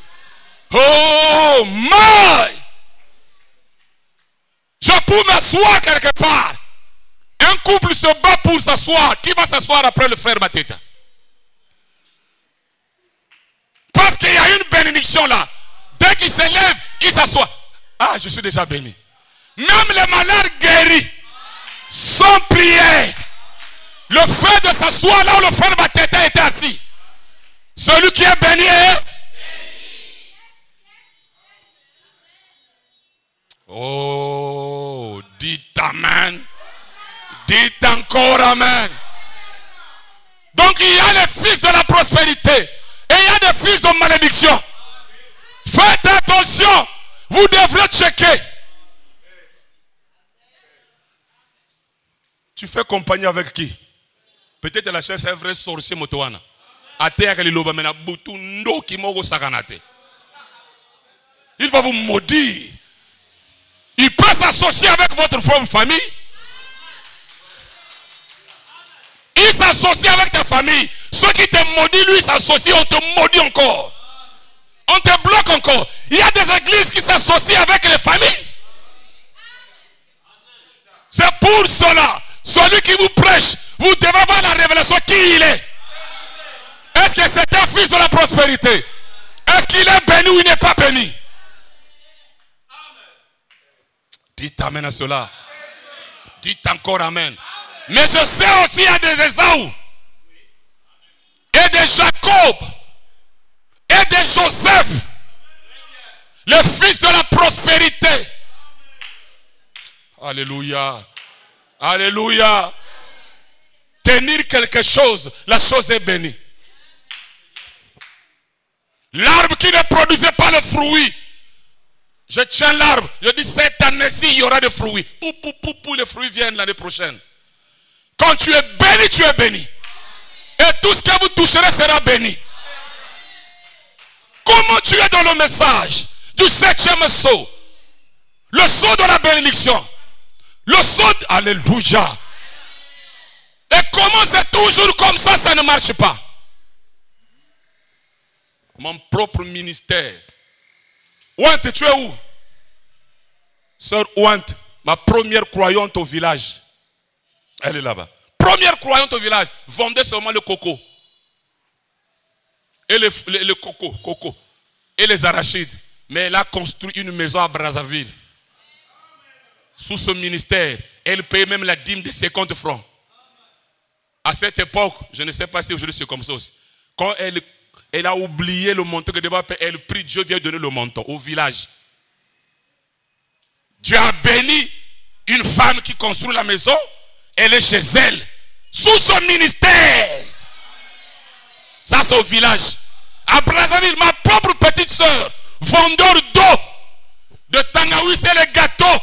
Oh my! Je peux m'asseoir quelque part. Un couple se bat pour s'asseoir. Qui va s'asseoir après le frère Mateta? Parce qu'il y a une bénédiction là. Dès qu'il se lève, il s'assoit. Ah, je suis déjà béni. Même les malades guéris, sans prière. Le fait de s'asseoir là où le frère Mateta était assis. Celui qui est béni est... Oh, dites amen. Dites encore amen. Donc il y a les fils de la prospérité et il y a des fils de malédiction. Faites attention. Vous devrez checker. Tu fais compagnie avec qui? Peut-être la chaise est un vrai sorcier motoana. Il va vous maudire. Il peut s'associer avec votre propre famille. Il s'associe avec ta famille. Ceux qui te maudissent, lui, s'associent, on te maudit encore. On te bloque encore. Il y a des églises qui s'associent avec les familles. C'est pour cela, celui qui vous prêche, vous devez avoir la révélation qui il est. Est-ce que c'est un fils de la prospérité? Est-ce qu'il est béni ou il n'est pas béni? Dites amen à cela. Dites encore amen. Mais je sais aussi qu'il y a des Ésaü et des Jacob et des Joseph, les fils de la prospérité. Alléluia. Alléluia. Tenir quelque chose, la chose est bénie. L'arbre qui ne produisait pas le fruit. Je tiens l'arbre. Je dis cette année-ci, il y aura des fruits. Les fruits viennent l'année prochaine. Quand tu es béni, tu es béni. Et tout ce que vous toucherez sera béni. Comment tu es dans le message du 7e sceau? Le sceau de la bénédiction. Le sceau de... Alléluia. Et comment c'est toujours comme ça, ça ne marche pas? Mon propre ministère. Ouante, tu es où? Sœur Ouante, ma première croyante au village. Elle est là-bas. Première croyante au village. Vendait seulement le coco. Et le coco. Et les arachides. Mais elle a construit une maison à Brazzaville. Sous ce ministère, elle payait même la dîme de 50 francs. À cette époque, je ne sais pas si aujourd'hui c'est comme ça aussi. Quand elle a oublié le montant que devait payer, elle prie Dieu vient donner le montant au village. Dieu a béni une femme qui construit la maison. Elle est chez elle. Sous son ministère. Ça c'est au village. À Brazzaville, ma propre petite soeur, vendeur d'eau, de tangaouis et les gâteaux,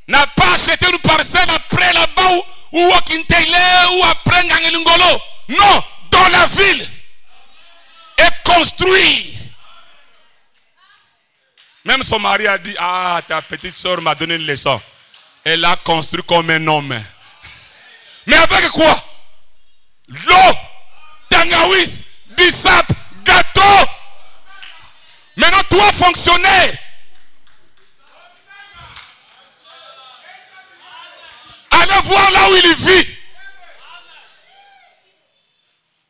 n'a pas acheté une parcelle après là-bas ou à Kintele ou après Ngangelingolo. Non, dans la ville. Et construit. Même son mari a dit, ah, ta petite soeur m'a donné une leçon. Elle a construit comme un homme. Mais avec quoi? L'eau, tangaouis, bissap, gâteau. Maintenant, toi, fonctionnaire, allez voir là où il vit.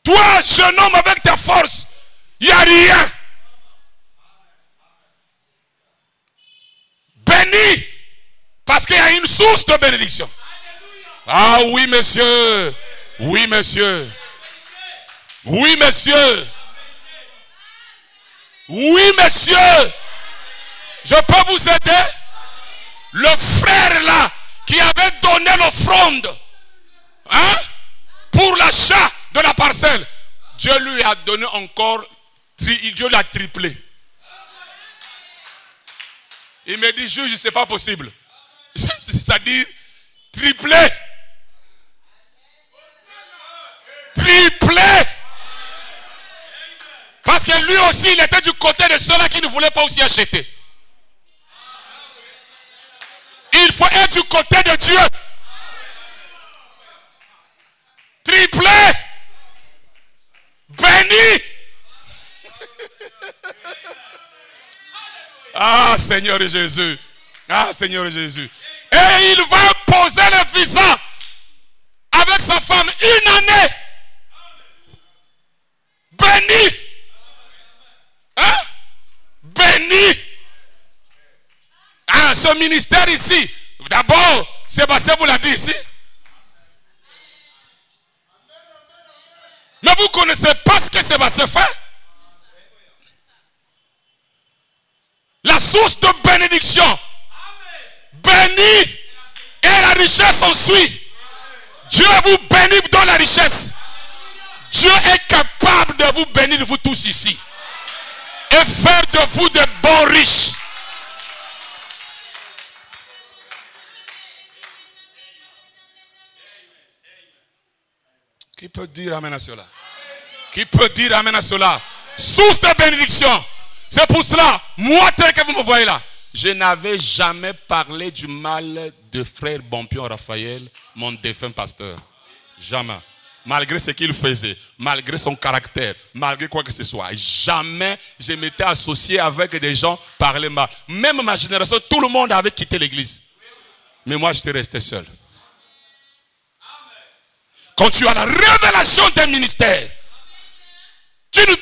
Toi, jeune homme, avec ta force, il n'y a rien. Béni, parce qu'il y a une source de bénédiction. Ah oui, monsieur. Oui, monsieur. Oui, monsieur. Oui, monsieur. Je peux vous aider? Le frère là, qui avait donné l'offrande, hein, pour l'achat de la parcelle, Dieu lui a donné encore Dieu l'a triplé. Il me dit, juge, c'est pas possible. C'est-à-dire, triplé. Triplé. Parce que lui aussi, il était du côté de ceux-là qui ne voulaient pas aussi acheter. Il faut être du côté de Dieu. Triplé. Béni. Ah, Seigneur Jésus. Ah, Seigneur Jésus. Et il va poser le visa avec sa femme 1 année. Béni. Hein? Béni. Ah, ce ministère ici, d'abord, Sébastien vous l'a dit ici. Mais vous ne connaissez pas ce que Sébastien fait. La source de bénédiction. Béni. Et la richesse en suit. Dieu vous bénit dans la richesse. Dieu est capable de vous bénir, vous tous ici. Et faire de vous de bons riches. Qui peut dire amen à cela? Qui peut dire amen à cela? Source de bénédiction. C'est pour cela, moi tel que vous me voyez là, je n'avais jamais parlé du mal de frère Bompion Raphaël, mon défunt pasteur. Jamais. Malgré ce qu'il faisait, malgré son caractère, malgré quoi que ce soit. Jamais je m'étais associé avec des gens parler mal. Même ma génération, tout le monde avait quitté l'église. Mais moi, j'étais resté seul. Quand tu as la révélation d'un ministère, tu ne...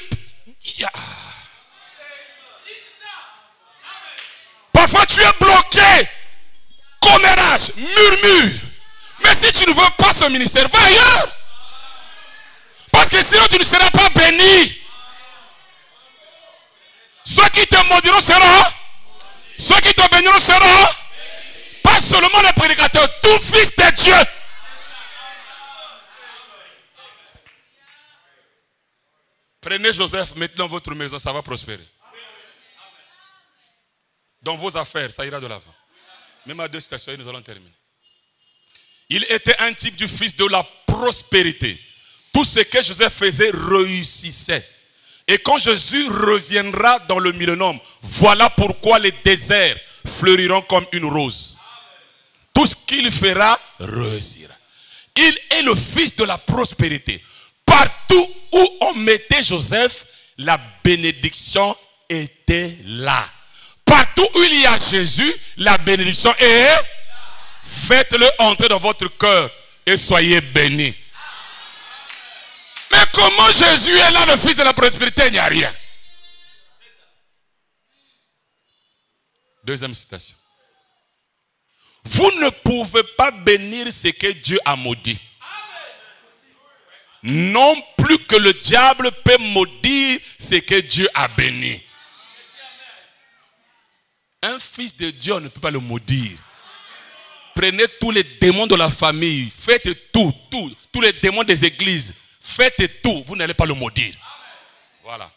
Parfois tu es bloqué, commérage, murmure. Mais si tu ne veux pas ce ministère, va ailleurs. Parce que sinon tu ne seras pas béni. Ceux qui te maudiront seront. Ceux qui te béniront seront. Pas seulement les prédicateurs, tout fils de Dieu. Prenez Joseph, mettez dans votre maison, ça va prospérer. Dans vos affaires, ça ira de l'avant. Même à 2 citations, nous allons terminer. Il était un type du fils de la prospérité. Tout ce que Joseph faisait réussissait. Et quand Jésus reviendra dans le millénaire, voilà pourquoi les déserts fleuriront comme une rose. Tout ce qu'il fera réussira. Il est le fils de la prospérité. Partout où on mettait Joseph, la bénédiction était là. Partout où il y a Jésus, la bénédiction est. Faites-le entrer dans votre cœur et soyez bénis. Mais comment Jésus est là, le fils de la prospérité, il n'y a rien. Deuxième citation. Vous ne pouvez pas bénir ce que Dieu a maudit. Non plus que le diable peut maudire ce que Dieu a béni. Un fils de Dieu, on ne peut pas le maudire. Prenez tous les démons de la famille, faites tout, tous les démons des églises, faites tout, vous n'allez pas le maudire. Voilà.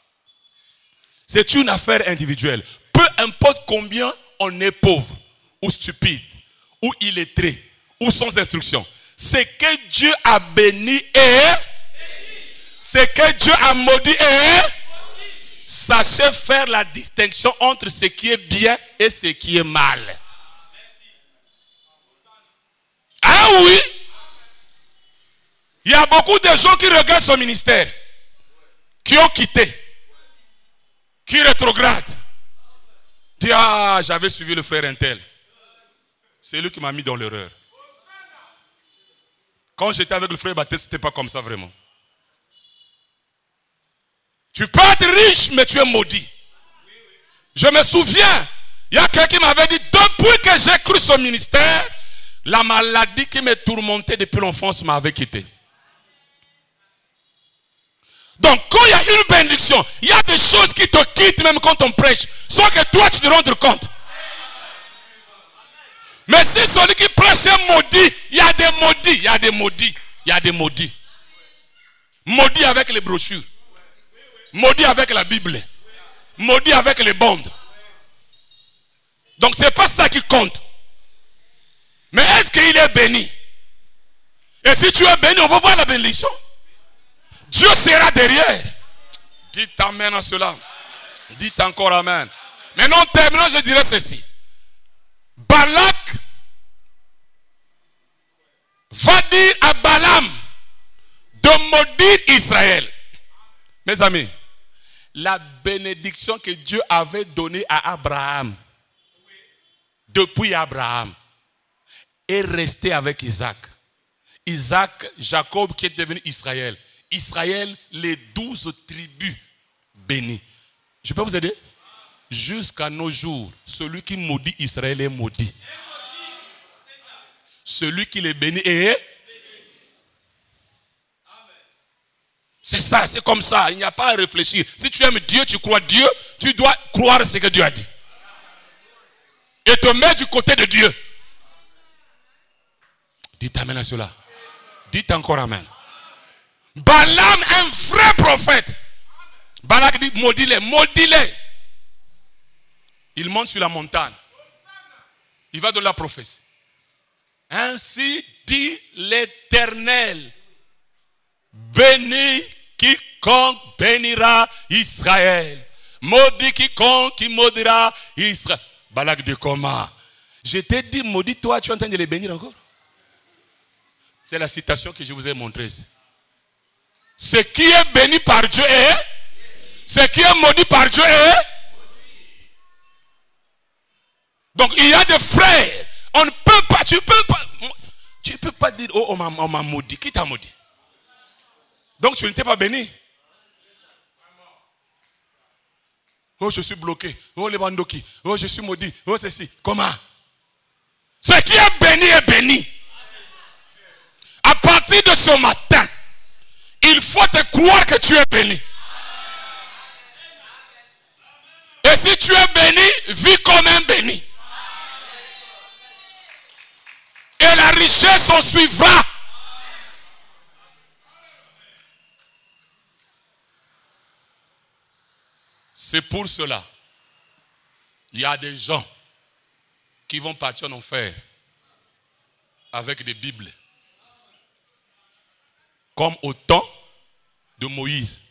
C'est une affaire individuelle. Peu importe combien on est pauvre, ou stupide, ou illettré, ou sans instruction. Ce que Dieu a béni est, ce que Dieu a maudit est, sachez faire la distinction entre ce qui est bien et ce qui est mal. Ah oui, il y a beaucoup de gens qui regardent son ministère, qui ont quitté, qui rétrogradent. Dis, ah, j'avais suivi le frère Intel. C'est lui qui m'a mis dans l'erreur. Quand j'étais avec le frère Baptiste, ce n'était pas comme ça vraiment. Tu peux être riche, mais tu es maudit. Je me souviens, il y a quelqu'un qui m'avait dit, depuis que j'ai cru son ministère, la maladie qui me tourmentait depuis l'enfance m'avait quitté. Donc, quand il y a une bénédiction, il y a des choses qui te quittent même quand on prêche, sans que toi tu te rendes compte. Mais si celui qui prêche est maudit, il y a des maudits, il y a des maudits, il y a des maudits. Maudits avec les brochures. maudit avec la Bible, maudit avec les bandes. Donc ce n'est pas ça qui compte. Mais est-ce qu'il est béni? Et si tu es béni, on va voir la bénédiction. Dieu sera derrière. Dites amen à cela. Dites encore amen. Maintenant, terminant, je dirais ceci. Balak va dire à Balaam de maudire Israël. Mes amis, la bénédiction que Dieu avait donnée à Abraham, depuis Abraham, est restée avec Isaac. Isaac, Jacob qui est devenu Israël. Israël, les 12 tribus bénies. Je peux vous aider? Jusqu'à nos jours, celui qui maudit Israël est maudit. Celui qui les bénit est. C'est ça, c'est comme ça. Il n'y a pas à réfléchir. Si tu aimes Dieu, tu crois Dieu, tu dois croire ce que Dieu a dit. Et te mettre du côté de Dieu. Dites amen à cela. Dites encore amen. Balaam, un vrai prophète. Balak dit, maudis-les, maudis-les. Il monte sur la montagne. Il va donner la prophétie. Ainsi dit l'Éternel. Béni quiconque bénira Israël. Maudit quiconque qui maudira Israël. Balak dit comment? Je t'ai dit maudit toi, tu es en train de les bénir encore? C'est la citation que je vous ai montrée. Ce qui est béni par Dieu est. Ce qui est maudit par Dieu est. Donc il y a des frères. On ne peut pas, tu peux pas dire, oh, on m'a maudit. Qui t'a maudit? Donc tu n'étais pas béni. Oh, je suis bloqué. Oh, les bandoki. Oh, je suis maudit. Oh, ceci. Comment? Ce qui est béni. À partir de ce matin, il faut te croire que tu es béni. Et si tu es béni, vis comme un béni. Et la richesse en suivra. C'est pour cela. Il y a des gens qui vont partir en enfer avec des Bibles. Comme au temps de Moïse,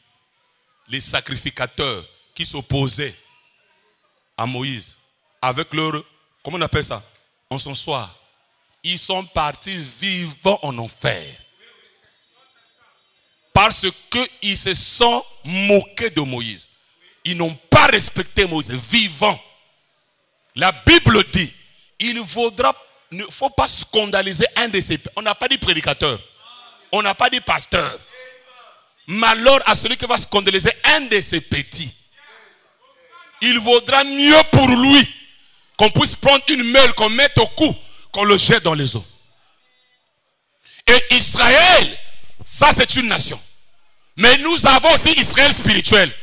les sacrificateurs qui s'opposaient à Moïse, avec leur, comment on appelle ça? Encensoir. Ils sont partis vivants en enfer. Parce qu'ils se sont moqués de Moïse. Ils n'ont pas respecté Moïse, vivant. La Bible dit, il ne faut pas scandaliser un de ses... On n'a pas dit prédicateur. On n'a pas dit pasteur. Malheur à celui qui va scandaliser un de ses petits. Il vaudra mieux pour lui qu'on puisse prendre une meule, qu'on mette au cou, qu'on le jette dans les eaux. Et Israël, ça c'est une nation. Mais nous avons aussi Israël spirituel.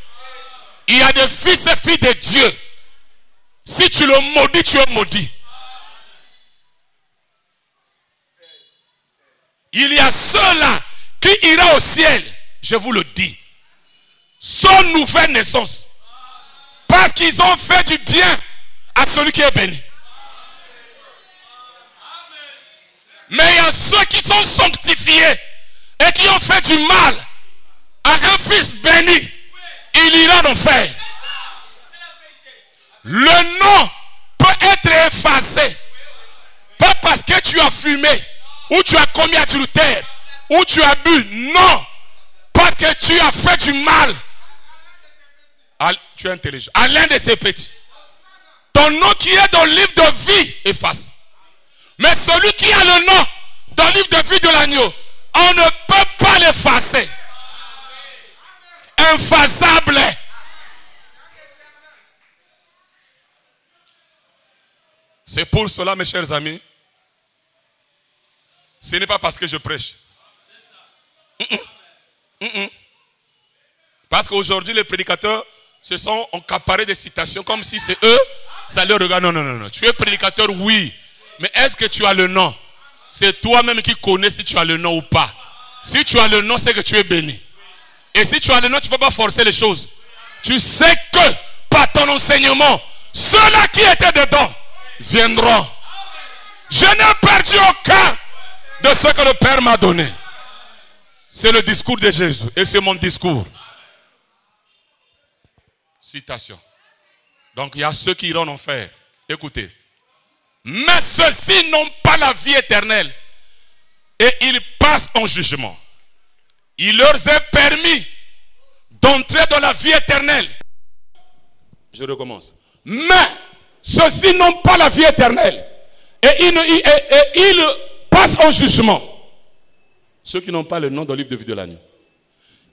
Il y a des fils et filles de Dieu. Si tu le maudis, tu es maudit. Il y a ceux-là qui iront au ciel, je vous le dis, sans nouvelle naissance. Parce qu'ils ont fait du bien à celui qui est béni. Mais il y a ceux qui sont sanctifiés et qui ont fait du mal à un fils béni. Il ira en enfer. Le nom peut être effacé. Pas parce que tu as fumé, ou tu as commis adultère, ou tu as bu. Non. Parce que tu as fait du mal. Tu es intelligent. À l'un de ces petits. Ton nom qui est dans le livre de vie efface. Mais celui qui a le nom dans le livre de vie de l'agneau, on ne peut pas l'effacer. Infaçable. C'est pour cela, mes chers amis, ce n'est pas parce que je prêche. Parce qu'aujourd'hui, les prédicateurs se sont accaparés des citations comme si c'est eux, ça leur regarde. Non. Tu es prédicateur, oui. Mais est-ce que tu as le nom? C'est toi-même qui connais si tu as le nom ou pas. Si tu as le nom, c'est que tu es béni. Et si tu as le nom, tu ne peux pas forcer les choses. Tu sais que par ton enseignement, ceux-là qui étaient dedans viendront. Je n'ai perdu aucun de ce que le Père m'a donné. C'est le discours de Jésus. Et c'est mon discours. Citation. Donc il y a ceux qui iront en enfer. Écoutez. Mais ceux-ci n'ont pas la vie éternelle. Et ils passent en jugement. Il leur est permis d'entrer dans la vie éternelle. Je recommence. Mais ceux-ci n'ont pas la vie éternelle. Et ils passent en jugement. Ceux qui n'ont pas le nom dans le livre de vie de l'agneau.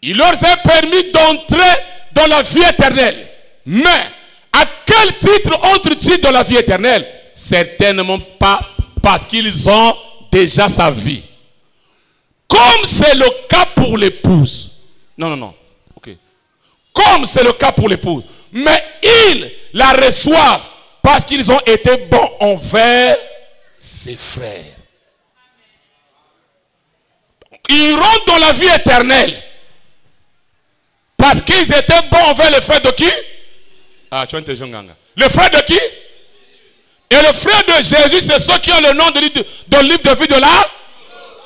Il leur est permis d'entrer dans la vie éternelle. Mais à quel titre entrent-ils dans la vie éternelle? Certainement pas parce qu'ils ont déjà sa vie. Comme c'est le cas pour l'épouse. Non. Ok. Comme c'est le cas pour l'épouse. Mais ils la reçoivent parce qu'ils ont été bons envers ses frères. Ils rentrent dans la vie éternelle. Parce qu'ils étaient bons envers les frères de qui? Ah, tu as intelligent, Ganga. Les frères de qui? Et le frère de Jésus, c'est ceux qui ont le nom de livre de vie de là.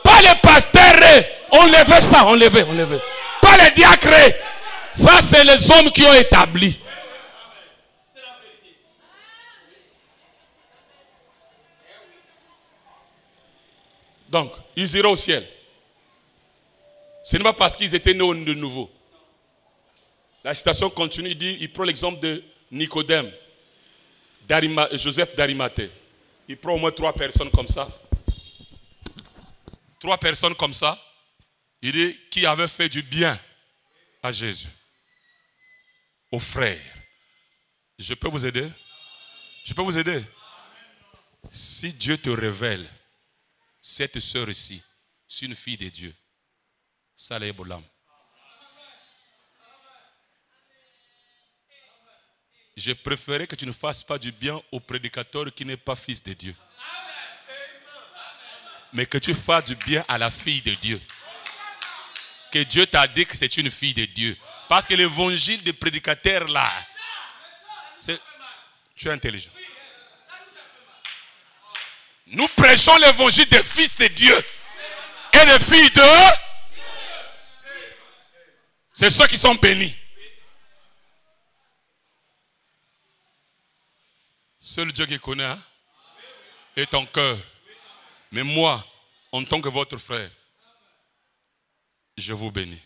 Pas les pasteurs. Enlevez ça, enlevez. Pas les diacres. Ça, c'est les hommes qui ont établi. Donc, ils iront au ciel. Ce n'est pas parce qu'ils étaient nés de nouveau. La citation continue, il prend l'exemple de Nicodème, Joseph d'Arimathée. Il prend au moins 3 personnes comme ça. 3 personnes comme ça. Il dit qui avait fait du bien à Jésus, aux frères. Je peux vous aider? Je peux vous aider? Si Dieu te révèle, cette sœur ici, c'est une fille de Dieu. Ça l'est Bolam. Je préférais que tu ne fasses pas du bien au prédicateur qui n'est pas fils de Dieu. Mais que tu fasses du bien à la fille de Dieu. Que Dieu t'a dit que c'est une fille de Dieu. Parce que l'évangile des prédicateurs là, tu es intelligent. Nous prêchons l'évangile des fils de Dieu et des filles de... C'est ceux qui sont bénis. Seul Dieu qui connaît est ton cœur. Mais moi, en tant que votre frère, je vous bénis.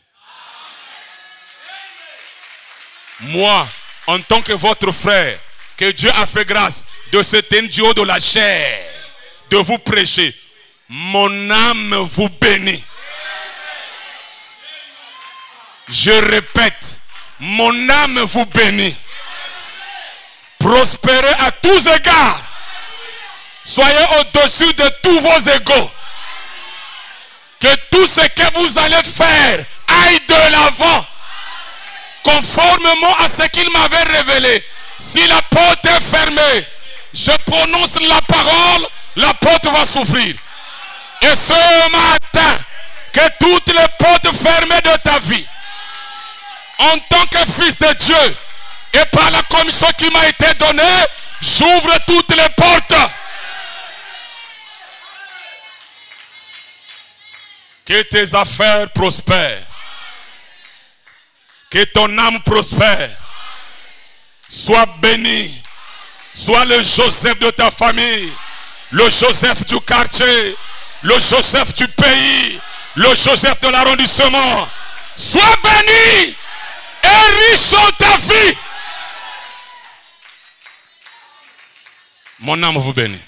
Moi, en tant que votre frère, que Dieu a fait grâce de se tenir du haut de la chair, de vous prêcher, mon âme vous bénit. Je répète, mon âme vous bénit. Prospérez à tous égards. Soyez au-dessus de tous vos égaux. Que tout ce que vous allez faire aille de l'avant. Conformément à ce qu'il m'avait révélé. Si la porte est fermée, je prononce la parole, la porte va s'ouvrir. Et ce matin, que toutes les portes fermées de ta vie, en tant que fils de Dieu, et par la commission qui m'a été donnée, j'ouvre toutes les portes. Que tes affaires prospèrent. Que ton âme prospère. Sois béni. Sois le Joseph de ta famille. Le Joseph du quartier. Le Joseph du pays. Le Joseph de l'arrondissement. Sois béni et riche en ta vie. Mon âme vous bénit.